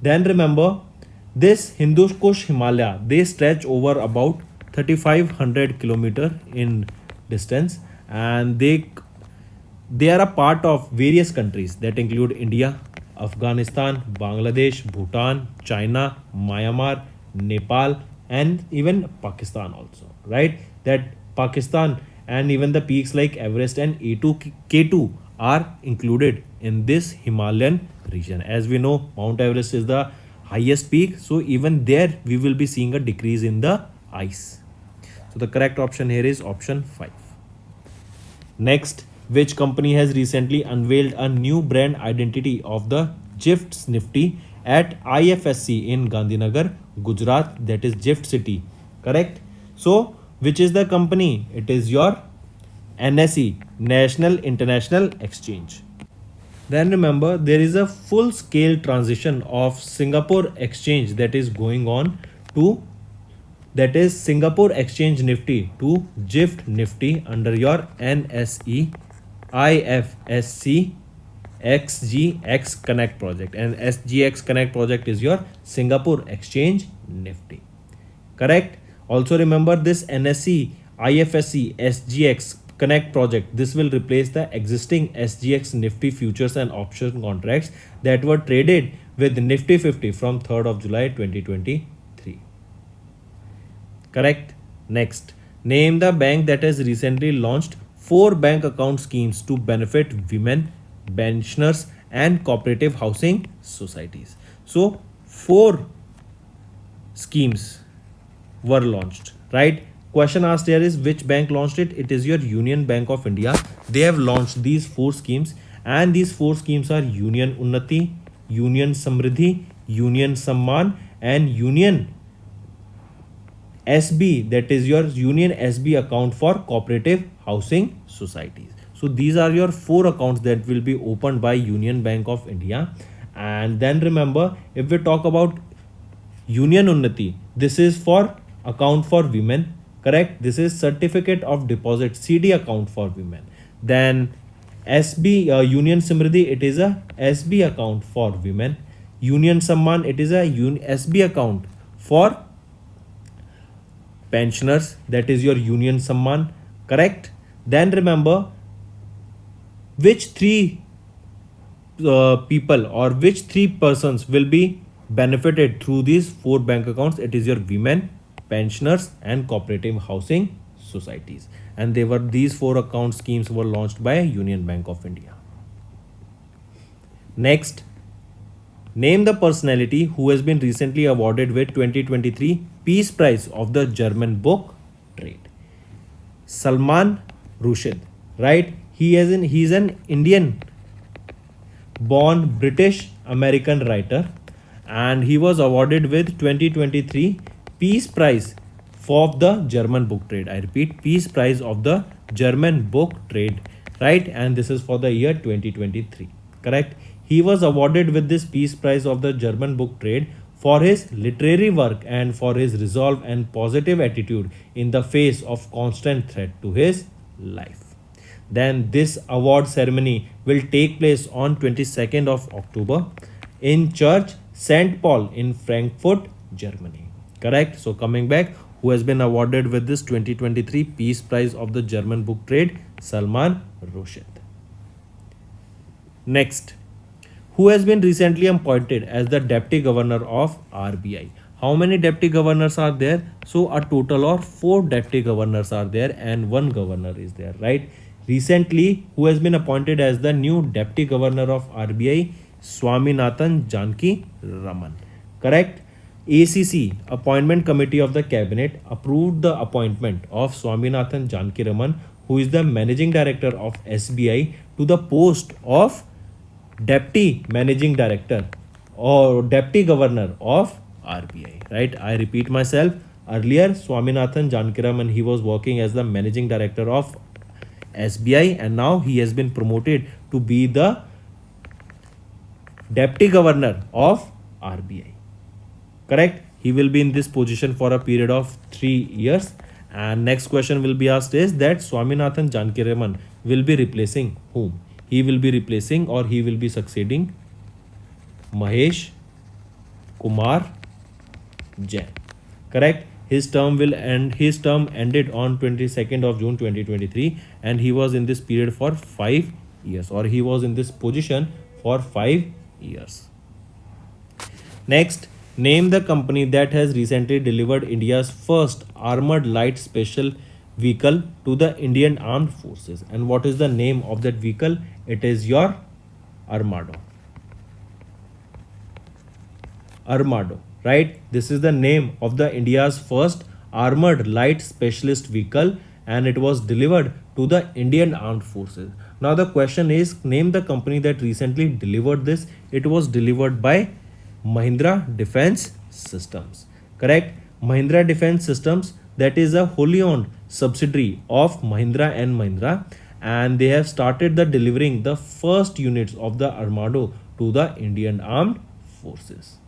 Then remember, this Hindu Kush Himalaya, they stretch over about 3500 kilometer in distance, and they are a part of various countries that include India, Afghanistan, Bangladesh, Bhutan, China, Myanmar, Nepal, and even Pakistan also, right? That Pakistan and even the peaks like Everest and K2 are included in this Himalayan region. As we know, Mount Everest is the highest peak, so even there we will be seeing a decrease in the ice. So the correct option here is option 5. Next, which company has recently unveiled a new brand identity of the GIFT Nifty at IFSC in Gandhinagar, Gujarat, that is GIFT City. Correct? So, which is the company? It is your NSE, National International Exchange. Then remember, there is a full scale transition of Singapore Exchange that is going on to, that is Singapore Exchange Nifty to GIFT Nifty under your NSE IFSC XGX Connect project, and SGX Connect project is your Singapore Exchange Nifty. Correct? Also remember this NSE IFSC SGX Connect project, this will replace the existing SGX Nifty futures and option contracts that were traded with Nifty 50 from 3rd of July 2023. Correct? Next, name the bank that has recently launched 4 bank account schemes to benefit women, pensioners, and cooperative housing societies. So, 4 schemes were launched, right? Question asked here is which bank launched it? It is your Union Bank of India. They have launched these 4 schemes, and these 4 schemes are Union Unnati, Union Samriddhi, Union Samman, and Union SB, that is your Union SB account for cooperative housing societies. So these are your 4 accounts that will be opened by Union Bank of India. And then remember, if we talk about Union Unnati, this is for account for women, correct? This is certificate of deposit CD account for women. Then SB Union Samriddhi, it is a SB account for women. Union Samman, it is a SB account for pensioners, that is your Union Samman, correct? Then remember, which 3 people or which 3 persons will be benefited through these 4 bank accounts? It is your women, pensioners, and cooperative housing societies, and they were, these 4 account schemes were launched by Union Bank of India. Next, name the personality who has been recently awarded with 2023 Peace Prize of the German book trade. Salman Rushen, right? He is an Indian born British American writer, and he was awarded with 2023 Peace Prize for the German book trade. I repeat, Peace Prize of the German book trade, right? And this is for the year 2023, correct? He was awarded with this Peace Prize of the German book trade for his literary work and for his resolve and positive attitude in the face of constant threat to his life. Then this award ceremony will take place on 22nd of October in Church St. Paul in Frankfurt, Germany. Correct? So coming back, who has been awarded with this 2023 Peace Prize of the German book trade? Salman Rushen. Next, who has been recently appointed as the Deputy Governor of RBI. How many Deputy Governors are there? So a total of 4 Deputy Governors are there and 1 Governor is there, right? Recently, who has been appointed as the new Deputy Governor of RBI? Swaminathan Jankaram. Correct? ACC, Appointment Committee of the Cabinet, approved the appointment of Swaminathan Jankaram, who is the Managing Director of SBI, to the post of Deputy Managing Director or Deputy Governor of RBI. Right? I repeat myself. Earlier, Swaminathan Jankaram, he was working as the Managing Director of SBI, and now he has been promoted to be the Deputy Governor of RBI. Correct? He will be in this position for a period of 3 years. And next question will be asked is that Swaminathan Jankaram will be replacing whom? He will be replacing or he will be succeeding Mahesh Kumar Jain. Correct? His term ended on 22nd of June 2023, and he was in this period for 5 years, or he was in this position for 5 years. Next, name the company that has recently delivered India's first armored light special vehicle to the Indian Armed Forces. And what is the name of that vehicle? It is your Armado. Armado, right? This is the name of the India's first armored light specialist vehicle, and it was delivered to the Indian Armed Forces. Now the question is, name the company that recently delivered this. It was delivered by Mahindra Defense Systems. Correct? Mahindra Defense Systems, that is a wholly owned subsidiary of Mahindra and Mahindra, and they have started the delivering the first units of the Armado to the Indian Armed Forces.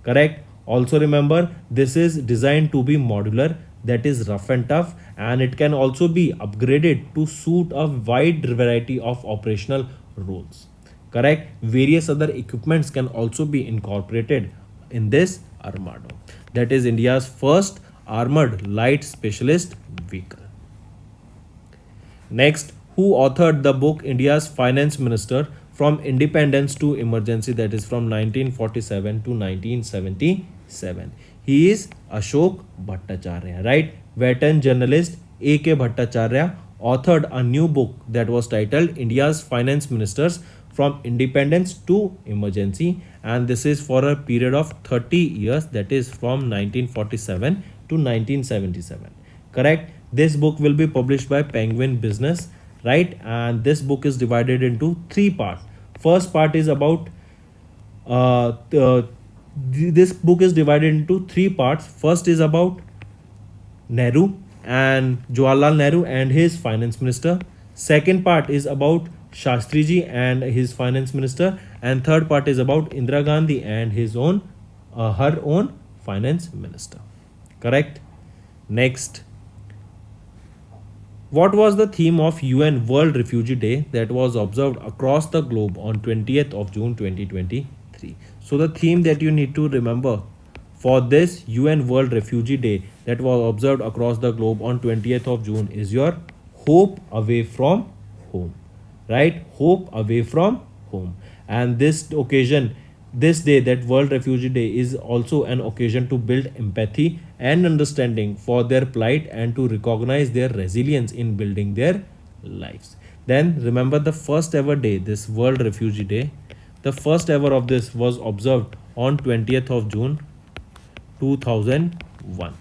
Correct? Also remember, this is designed to be modular, that is rough and tough, and it can also be upgraded to suit a wide variety of operational roles. Correct? Various other equipments can also be incorporated in this Armado. That is India's first armored light specialist vehicle. Next, who authored the book India's Finance Minister from Independence to Emergency, that is from 1947 to 1977? He is Ashok Bhattacharya, right? Veteran journalist A.K. Bhattacharya authored a new book that was titled India's Finance Ministers from Independence to Emergency, and this is for a period of 30 years, that is from 1947 to 1977. Correct? This book will be published by Penguin Business, right? And this book is divided into 3 parts. First part is about this book is divided into 3 parts. First is about Nehru and Jawaharlal Nehru and his finance minister. Second part is about Shastriji and his finance minister, and third part is about Indira Gandhi and her own finance minister. Correct? Next, what was the theme of UN World Refugee Day that was observed across the globe on 20th of June 2023? So the theme that you need to remember for this UN World Refugee Day that was observed across the globe on 20th of June is your Hope Away from Home. Right? Hope away from home. And this day, that World Refugee Day, is also an occasion to build empathy and understanding for their plight and to recognize their resilience in building their lives. Then remember the first ever day, this World Refugee Day, the first ever of this was observed on 20th of June 2001.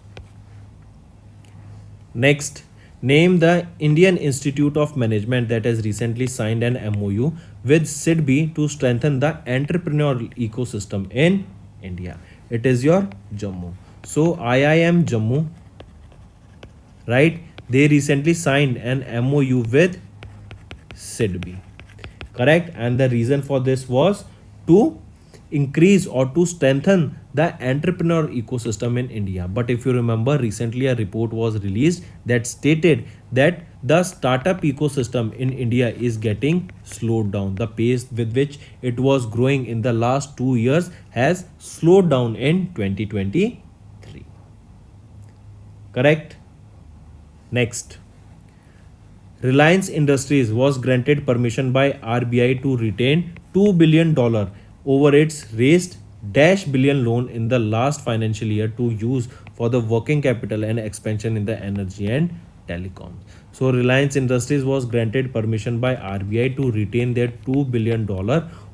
Next, name the Indian Institute of Management that has recently signed an MOU with SIDBI to strengthen the entrepreneurial ecosystem in India. It is your Jammu. So IIM Jammu, right? They recently signed an MOU with SIDBI. Correct? And the reason for this was to increase or to strengthen the entrepreneur ecosystem in India. But if you remember, recently a report was released that stated that the startup ecosystem in India is getting slowed down. The pace with which it was growing in the last 2 years has slowed down in 2023. Correct? Next, Reliance Industries was granted permission by RBI to retain $2 billion over its raised dash billion loan in the last financial year to use for the working capital and expansion in the energy and telecom. So Reliance Industries was granted permission by RBI to retain their $2 billion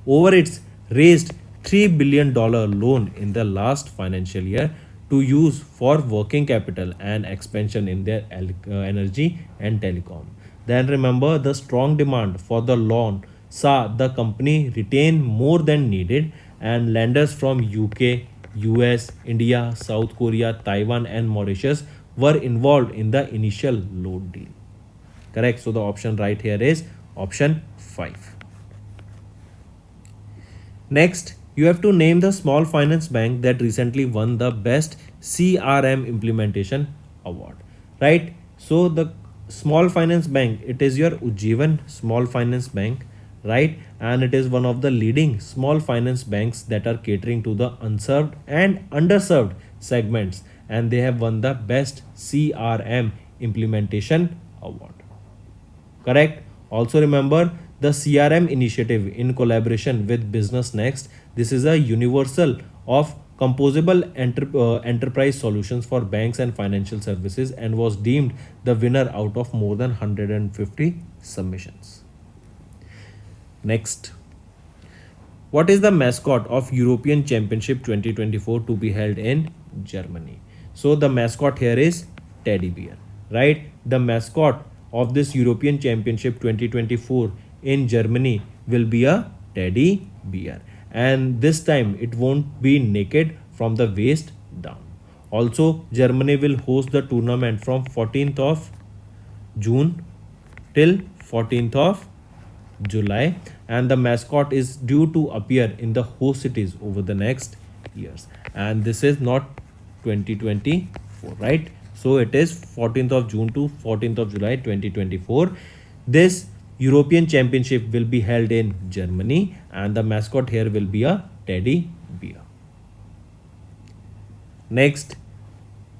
over its raised $3 billion loan in the last financial year to use for working capital and expansion in their energy and telecom. Then remember, the strong demand for the loan saw the company retain more than needed, and lenders from UK, US, India, South Korea, Taiwan and Mauritius were involved in the initial loan deal. Correct. So the option right here is option 5. Next, you have to name the small finance bank that recently won the best CRM implementation award. Right? So the small finance bank, it is your Ujjivan small finance bank, right? And it is one of the leading small finance banks that are catering to the unserved and underserved segments, and they have won the best CRM implementation award. Correct. Also remember the CRM initiative in collaboration with Business Next. This is a universal of composable enterprise solutions for banks and financial services, and was deemed the winner out of more than 150 submissions. Next, what is the mascot of European Championship 2024 to be held in Germany? So the mascot here is teddy bear, right? The mascot of this European Championship 2024 in Germany will be a teddy bear, and this time it won't be naked from the waist down. Also, Germany will host the tournament from 14th of June till 14th of July, and the mascot is due to appear in the host cities over the next years. And this is not 2024, right? So it is 14th of June to 14th of July 2024. This European Championship will be held in Germany, and the mascot here will be a teddy bear. Next,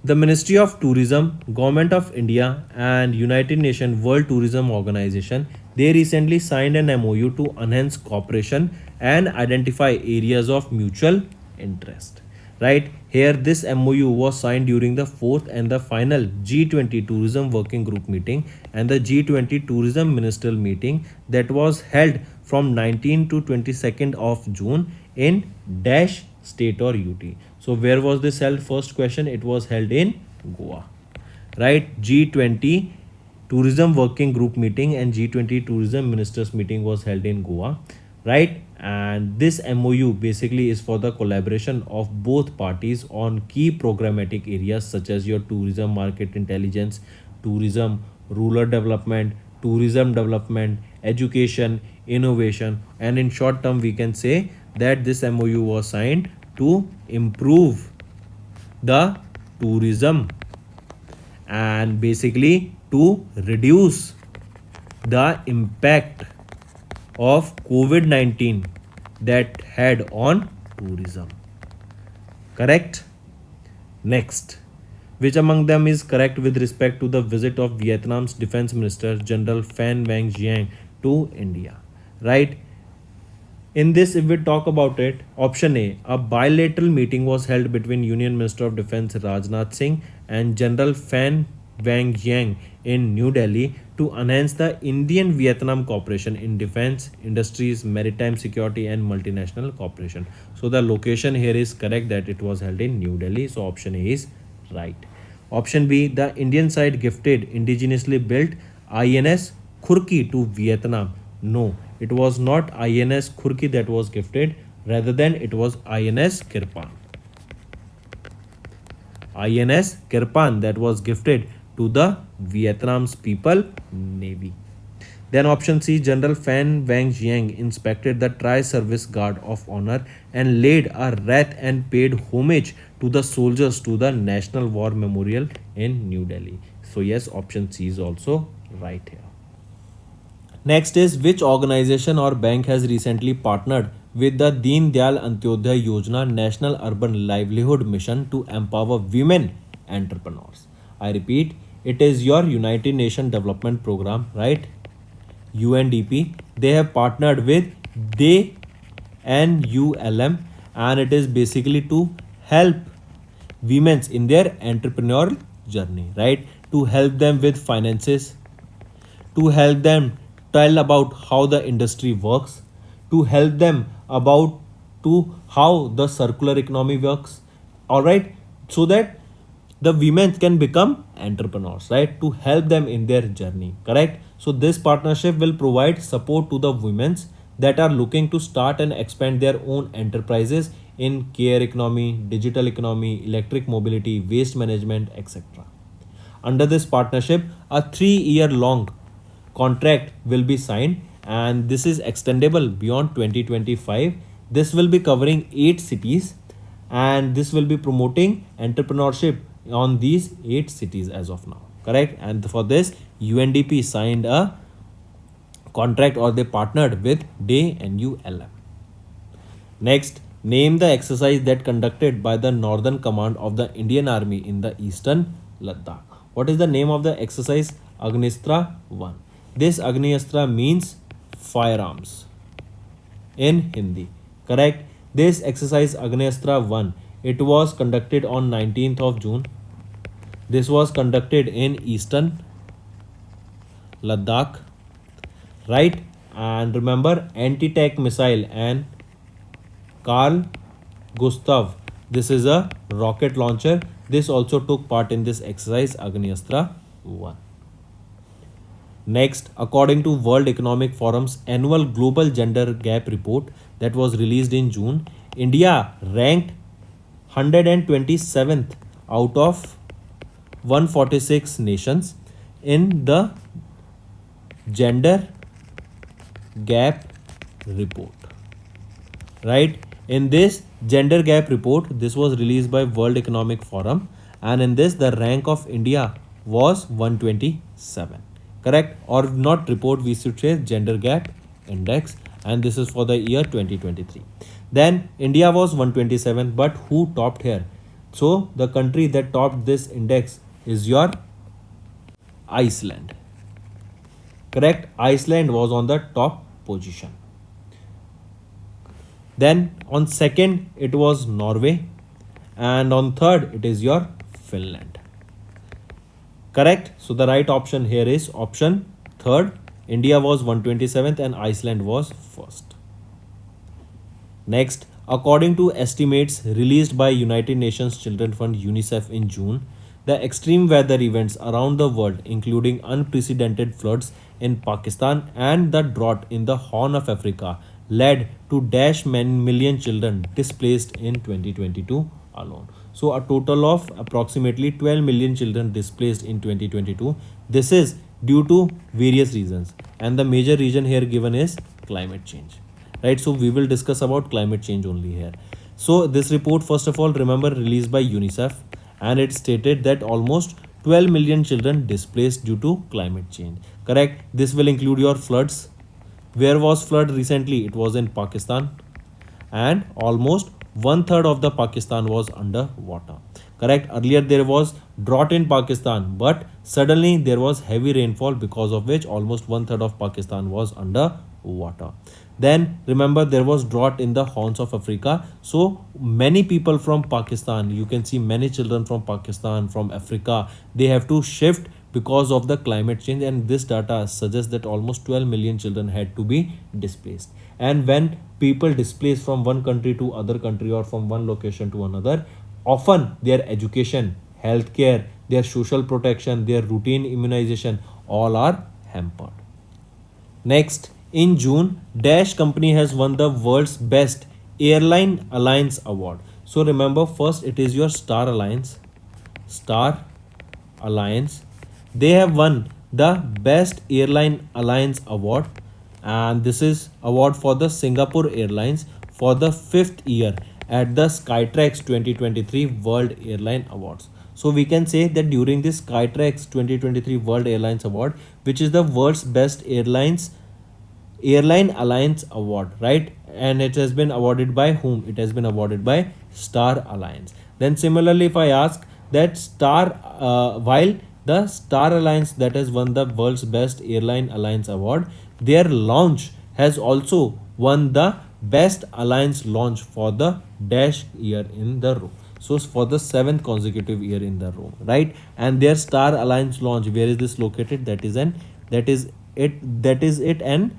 the Ministry of Tourism, Government of India and United Nations World Tourism Organization, they recently signed an MOU to enhance cooperation and identify areas of mutual interest. Right here, this MOU was signed during the fourth and the final G20 Tourism Working Group meeting and the G20 Tourism Ministerial meeting that was held from 19 to 22nd of June in Dash State or UT. So where was this held? First question, it was held in Goa. Right, G20 Tourism Working Group meeting and G20 Tourism Ministers meeting was held in Goa, right? And this MOU basically is for the collaboration of both parties on key programmatic areas such as your tourism market intelligence, tourism, rural development, tourism development, education, innovation, and in short term we can say that this MOU was signed to improve the tourism and basically to reduce the impact of COVID-19 that had on tourism. Correct? Next, which among them is correct with respect to the visit of Vietnam's Defense Minister General Phan Vang Giang to India? Right? In this, if we talk about it, option a bilateral meeting was held between Union Minister of Defense Rajnath Singh and General Phan Vang Giang in New Delhi to enhance the Indian-Vietnam cooperation in defense, industries, maritime security and multinational cooperation. So the location here is correct that it was held in New Delhi. So option A is right. Option B, the Indian side gifted indigenously built INS Khurki to Vietnam. No, it was not INS Khurki that was gifted, rather than it was INS Kirpan. INS Kirpan that was gifted to the Vietnam's People Navy. Then option C, General Phan Vang Giang inspected the Tri-Service Guard of Honor and laid a wreath and paid homage to the soldiers to the National War Memorial in New Delhi. So yes, option C is also right here. Next is, which organization or bank has recently partnered with the Deen Dayal Antyodaya Yojana National Urban Livelihood Mission to empower women entrepreneurs? I repeat, it is your United Nations Development Program, right? UNDP. They have partnered with NULM, and it is basically to help women in their entrepreneurial journey, right? To help them with finances, to help them tell about how the industry works, to help them about to how the circular economy works, all right, so that the women can become entrepreneurs, right? To help them in their journey, correct? So this partnership will provide support to the women that are looking to start and expand their own enterprises in care economy, digital economy, electric mobility, waste management, etc. Under this partnership, a 3-year long contract will be signed, and this is extendable beyond 2025. This will be covering 8 cities, and this will be promoting entrepreneurship on these 8 cities as of now, correct? And for this, UNDP signed a contract, or they partnered with DAY and ULM. Next, name the exercise that conducted by the Northern Command of the Indian Army in the Eastern Ladakh. What is the name of the exercise? Agnistra 1. This Agniastra means firearms in Hindi, correct? This exercise Agniastra 1, it was conducted on 19th of June. This was conducted in Eastern Ladakh, right? And remember, anti-tank missile and Carl Gustav, this is a rocket launcher. This also took part in this exercise Agniastra 1. Next, according to World Economic Forum's annual Global Gender Gap Report that was released in June, India ranked 127th out of 146 nations in the Gender Gap Report, right? In this Gender Gap Report, this was released by World Economic Forum, and in this the rank of India was 127, correct? Or not report, we should say Gender Gap Index, and this is for the year 2023. Then India was 127, but who topped here? So the country that topped this index is your Iceland, correct? Iceland was on the top position. Then on second it was Norway, and on third it is your Finland, correct? So the right option here is option third. India was 127th and Iceland was first. Next, according to estimates released by United Nations Children Fund UNICEF in June, the extreme weather events around the world, including unprecedented floods in Pakistan and the drought in the Horn of Africa, led to million children displaced in 2022 alone. So a total of approximately 12 million children displaced in 2022. This is due to various reasons, and the major reason here given is climate change, right? So we will discuss about climate change only here. So this report, first of all, remember, released by UNICEF, and it stated that almost 12 million children displaced due to climate change, correct? This will include your floods. Where was flood recently? It was in Pakistan, and almost 1/3 of the Pakistan was under water, correct? Earlier there was drought in Pakistan, but suddenly there was heavy rainfall, because of which almost 1/3 of Pakistan was under water. Then remember, there was drought in the horns of Africa. So many people from Pakistan, you can see many children from Pakistan, from Africa, they have to shift because of the climate change, and this data suggests that almost 12 million children had to be displaced. And when people displace from one country to other country, or from one location to another, often their education, healthcare, their social protection, their routine immunization, all are hampered. Next, in June, Dash company has won the world's best airline alliance award. So remember, first it is your Star Alliance. Star Alliance, they have won the best airline alliance award, and this is award for the Singapore Airlines for the 5th year at the Skytrax 2023 World Airline Awards. So we can say that during this Skytrax 2023 World Airlines Award, which is the world's best airline alliance award, right? And it has been awarded by whom? It has been awarded by Star Alliance. Then similarly, if I ask that while the Star Alliance that has won the world's best airline alliance award, their launch has also won the best alliance launch for the dash year in the row. So for the seventh consecutive year in the row, right? And their Star Alliance launch, where is this located? That is it and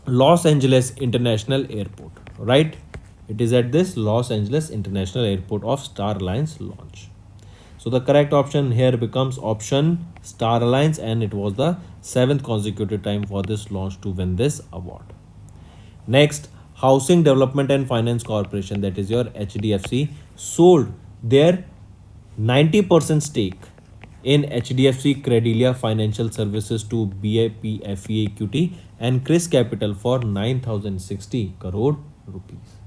Los Angeles International Airport, right? It is at this Los Angeles International Airport of Star Alliance launch. So the correct option here becomes option Star Alliance, and it was the seventh consecutive time for this launch to win this award. Next, Housing Development and Finance Corporation, that is your HDFC, sold their 90% stake in HDFC Credilia Financial Services to BIPFE Equity and Chris Capital for 9,060 crore rupees.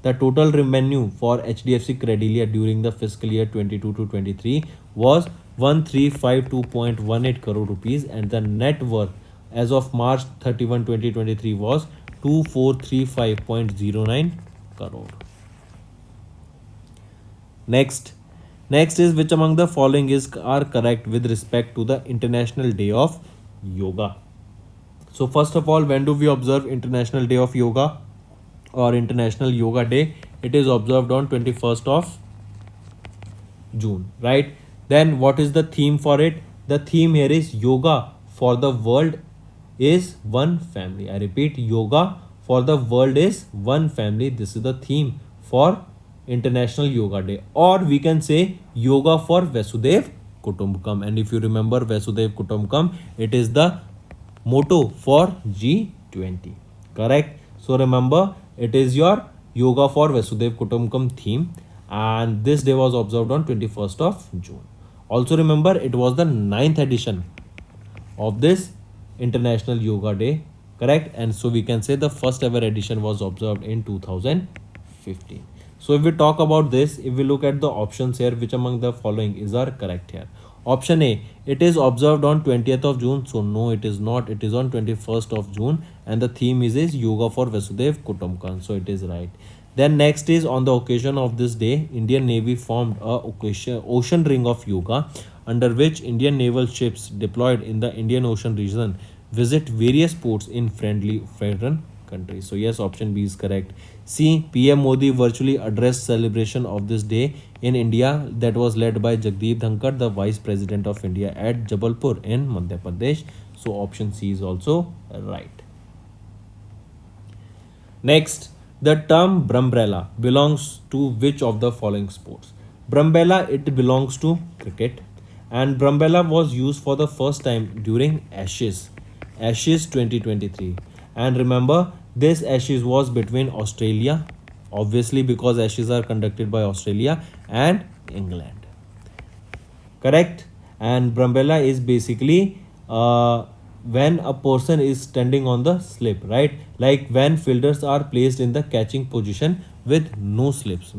The total revenue for HDFC Credilia during the fiscal year 22 to 23 was 1352.18 crore rupees, and the net worth as of March 31, 2023 was 2435.09 crore. Next is which among the following is are correct with respect to the International Day of Yoga. So first of all, when do we observe International Day of Yoga or International Yoga Day? It is observed on 21st of June, right? Then what is the theme for it? The theme here is Yoga for the world is one family. I repeat, Yoga for the world is one family. This is the theme for International Yoga Day, or we can say Yoga for Vasudev Kutumbakam. And if you remember Vasudev Kutumbakam, it is the motto for G20, correct? So remember, it is your Yoga for Vasudev Kutumbakam theme, and this day was observed on 21st of June. Also remember, it was the 9th edition of this International Yoga Day, correct? And so we can say the first ever edition was observed in 2015. So if we talk about this, if we look at the options here, which among the following is are correct here? Option A, it is observed on 20th of June. So no, it is not. It is on 21st of June, and the theme is Yoga for Vasudev Kutumbakam. So it is right. Then next is on the occasion of this day, Indian Navy formed a ocean ring of yoga, under which Indian naval ships deployed in the Indian Ocean region visit various ports in friendly foreign countries. So yes, option B is correct. C, PM Modi virtually addressed celebration of this day in India that was led by Jagdeep Dhankar, the Vice President of India, at Jabalpur in Madhya Pradesh. So option C is also right. Next, the term Brumbrella belongs to which of the following sports? Brumbrella, it belongs to cricket, and Brumbrella was used for the first time during Ashes 2023. And remember, this Ashes was between Australia, obviously because Ashes are conducted by Australia, and England, correct? And Brumbrella is basically when a person is standing on the slip, right? Like when fielders are placed in the catching position with no slips.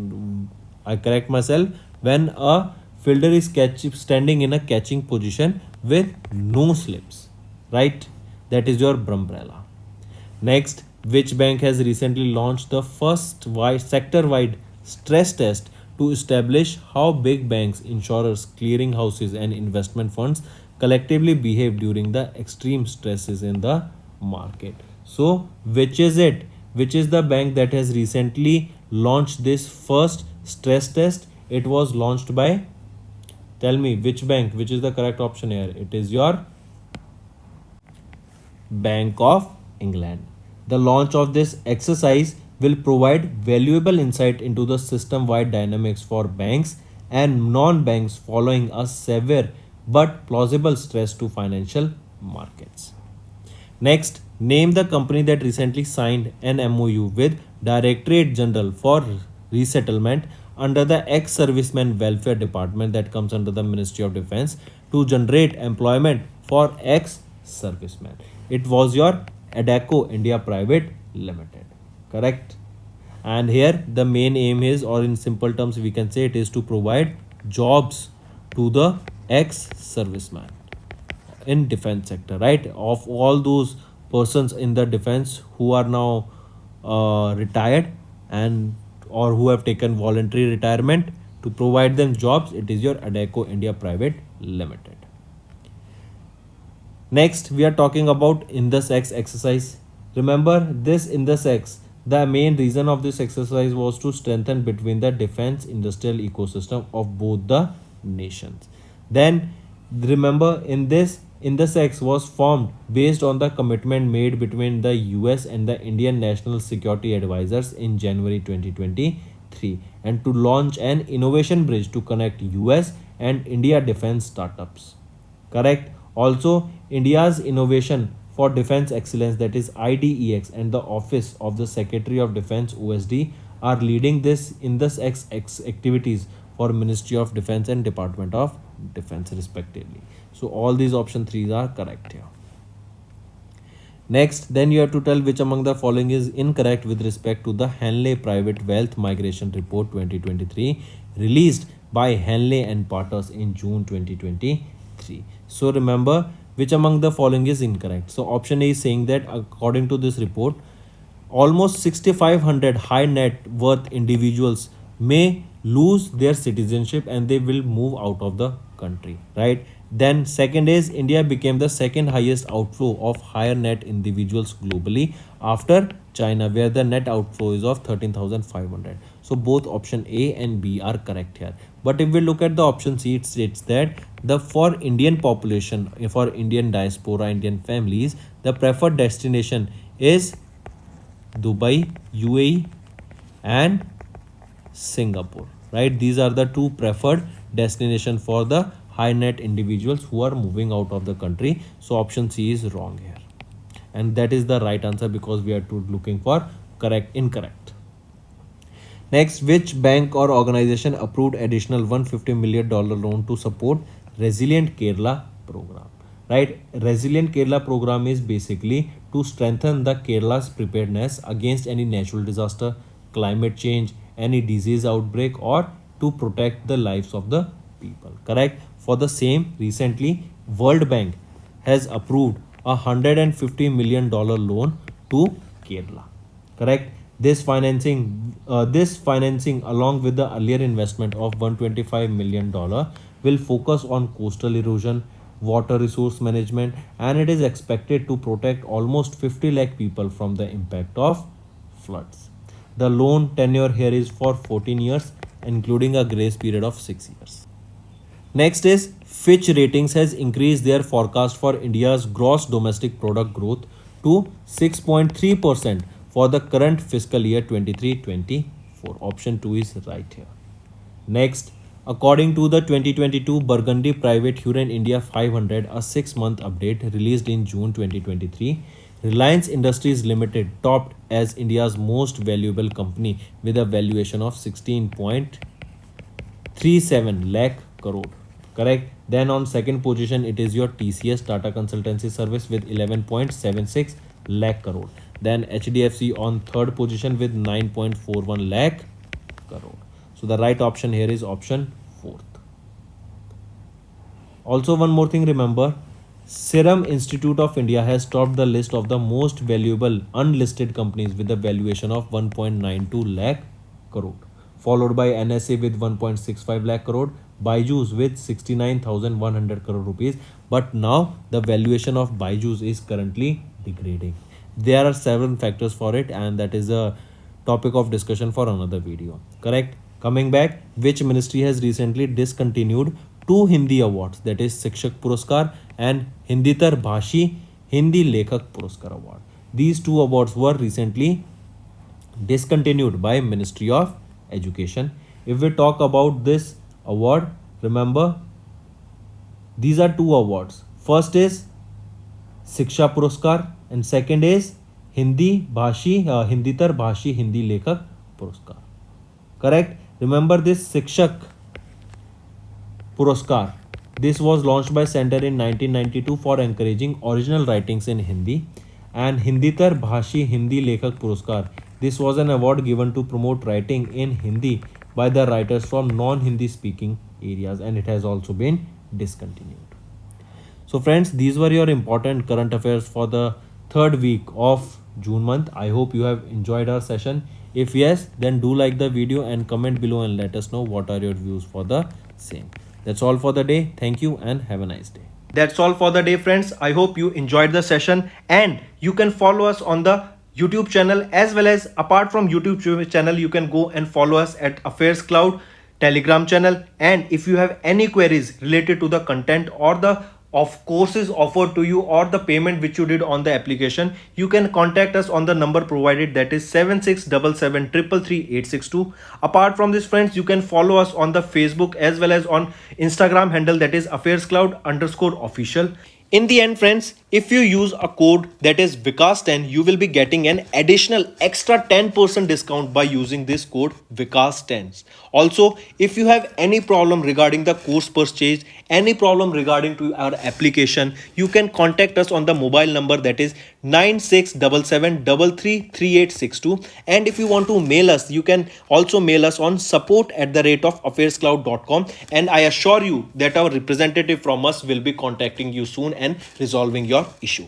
I correct myself, when a fielder is standing in a catching position with no slips, right? That is your Brumbrella. Next, which bank has recently launched the first sector-wide stress test to establish how big banks, insurers, clearing houses, and investment funds collectively behave during the extreme stresses in the market? So, which is it? Which is the bank that has recently launched this first stress test? It was launched by, tell me which bank, which is the correct option here? It is your Bank of England. The launch of this exercise will provide valuable insight into the system-wide dynamics for banks and non-banks following a severe but plausible stress to financial markets. Next, name the company that recently signed an MOU with Directorate General for Resettlement under the Ex-Servicemen Welfare Department that comes under the Ministry of Defense to generate employment for ex-servicemen. It was your Adaco India Private Limited, correct? And here the main aim is, or in simple terms we can say, it is to provide jobs to the ex-serviceman in defense sector, right? Of all those persons in the defense who are now retired and or who have taken voluntary retirement, to provide them jobs, it is your Adaco India Private Limited. Next, we are talking about Indus X exercise. Remember this in the sex. The main reason of this exercise was to strengthen between the defense industrial ecosystem of both the nations. Then remember in the sex was formed based on the commitment made between the US and the Indian National Security Advisors in January 2023 and to launch an innovation bridge to connect US and India defense startups. Correct. Also, India's innovation for defense excellence, that is IDEX, and the office of the Secretary of Defense OSD are leading this in this activities for Ministry of Defense and Department of Defense respectively. So all these option 3s are correct here. Next, then you have to tell which among the following is incorrect with respect to the Hanley Private Wealth Migration Report 2023 released by Hanley and Partners in June 2023. So remember which among the following is incorrect. So option A is saying that according to this report, almost 6,500 high net worth individuals may lose their citizenship and they will move out of the country, right? Then second is India became the second highest outflow of higher net individuals globally after China, where the net outflow is of 13,500. So both option A and B are correct here. But if we look at the option C, it states that the for Indian population, for Indian diaspora, Indian families, the preferred destination is Dubai, UAE, and Singapore, right? These are the two preferred destination for the high net individuals who are moving out of the country. So option C is wrong here, and that is the right answer because we are looking for incorrect. Next, which bank or organization approved additional $150 million loan to support Resilient Kerala program? Right, Resilient Kerala program is basically to strengthen the Kerala's preparedness against any natural disaster, climate change, any disease outbreak, or to protect the lives of the people. Correct. For the same, recently World Bank has approved a $150 million loan to Kerala. Correct. This financing along with the earlier investment of $125 million will focus on coastal erosion, water resource management, and it is expected to protect almost 50 lakh people from the impact of floods. The loan tenure here is for 14 years, including a grace period of 6 years. Next is Fitch Ratings has increased their forecast for India's gross domestic product growth to 6.3% for the current fiscal year 23-24. Option 2 is right here. Next, according to the 2022 Burgundy Private Hurun India 500, a 6-month update released in June 2023, Reliance Industries Limited topped as India's most valuable company with a valuation of 16.37 lakh crore. Correct. Then on second position it is your TCS Tata Consultancy Service with 11.76 lakh crore. Then HDFC on third position with 9.41 lakh crore. So the right option here is option 4th. Also one more thing, remember, Serum Institute of India has topped the list of the most valuable unlisted companies with a valuation of 1.92 lakh crore, followed by NSA with 1.65 lakh crore, Byju's with 69,100 crore rupees. But now the valuation of Byju's is currently degrading. There are several factors for it, and that is a topic of discussion for another video. Correct. Coming back, which ministry has recently discontinued two Hindi awards, that is Shikshak Puraskar and Hinditar Bhashi Hindi Lekhak Puraskar Award. These two awards were recently discontinued by Ministry of Education. If we talk about this award, remember these are two awards. First is Shiksha Puraskar and second is Hinditar Bhashi Hindi Lekhak Puraskar. Correct. Remember this Shikshak Puraskar. This was launched by Center in 1992 for encouraging original writings in Hindi, and Hinditar Bhashi Hindi Lekhak Puraskar. This was an award given to promote writing in Hindi by the writers from non-Hindi speaking areas, and it has also been discontinued. So friends, these were your important current affairs for the third week of June month. I hope you have enjoyed our session. If yes, then do like the video and comment below and let us know what are your views for the same. That's all for the day. Thank you and have a nice day. That's all for the day, friends. I hope you enjoyed the session, and you can follow us on the YouTube channel, as well as apart from YouTube channel, you can go and follow us at AffairsCloud Telegram channel. And if you have any queries related to the content or the of courses offered to you or the payment which you did on the application, you can contact us on the number provided, that is 7677333862. Apart from this, friends, you can follow us on the Facebook as well as on Instagram handle, that is AffairsCloud_official. In the end, friends, if you use a code that is Vikas10, you will be getting an additional extra 10% discount by using this code Vikas10. Also, if you have any problem regarding the course purchase, any problem regarding to our application, you can contact us on the mobile number, that is 9677333862. And if you want to mail us, you can also mail us on support@affairscloud.com, and I assure you that our representative from us will be contacting you soon and resolving your issue.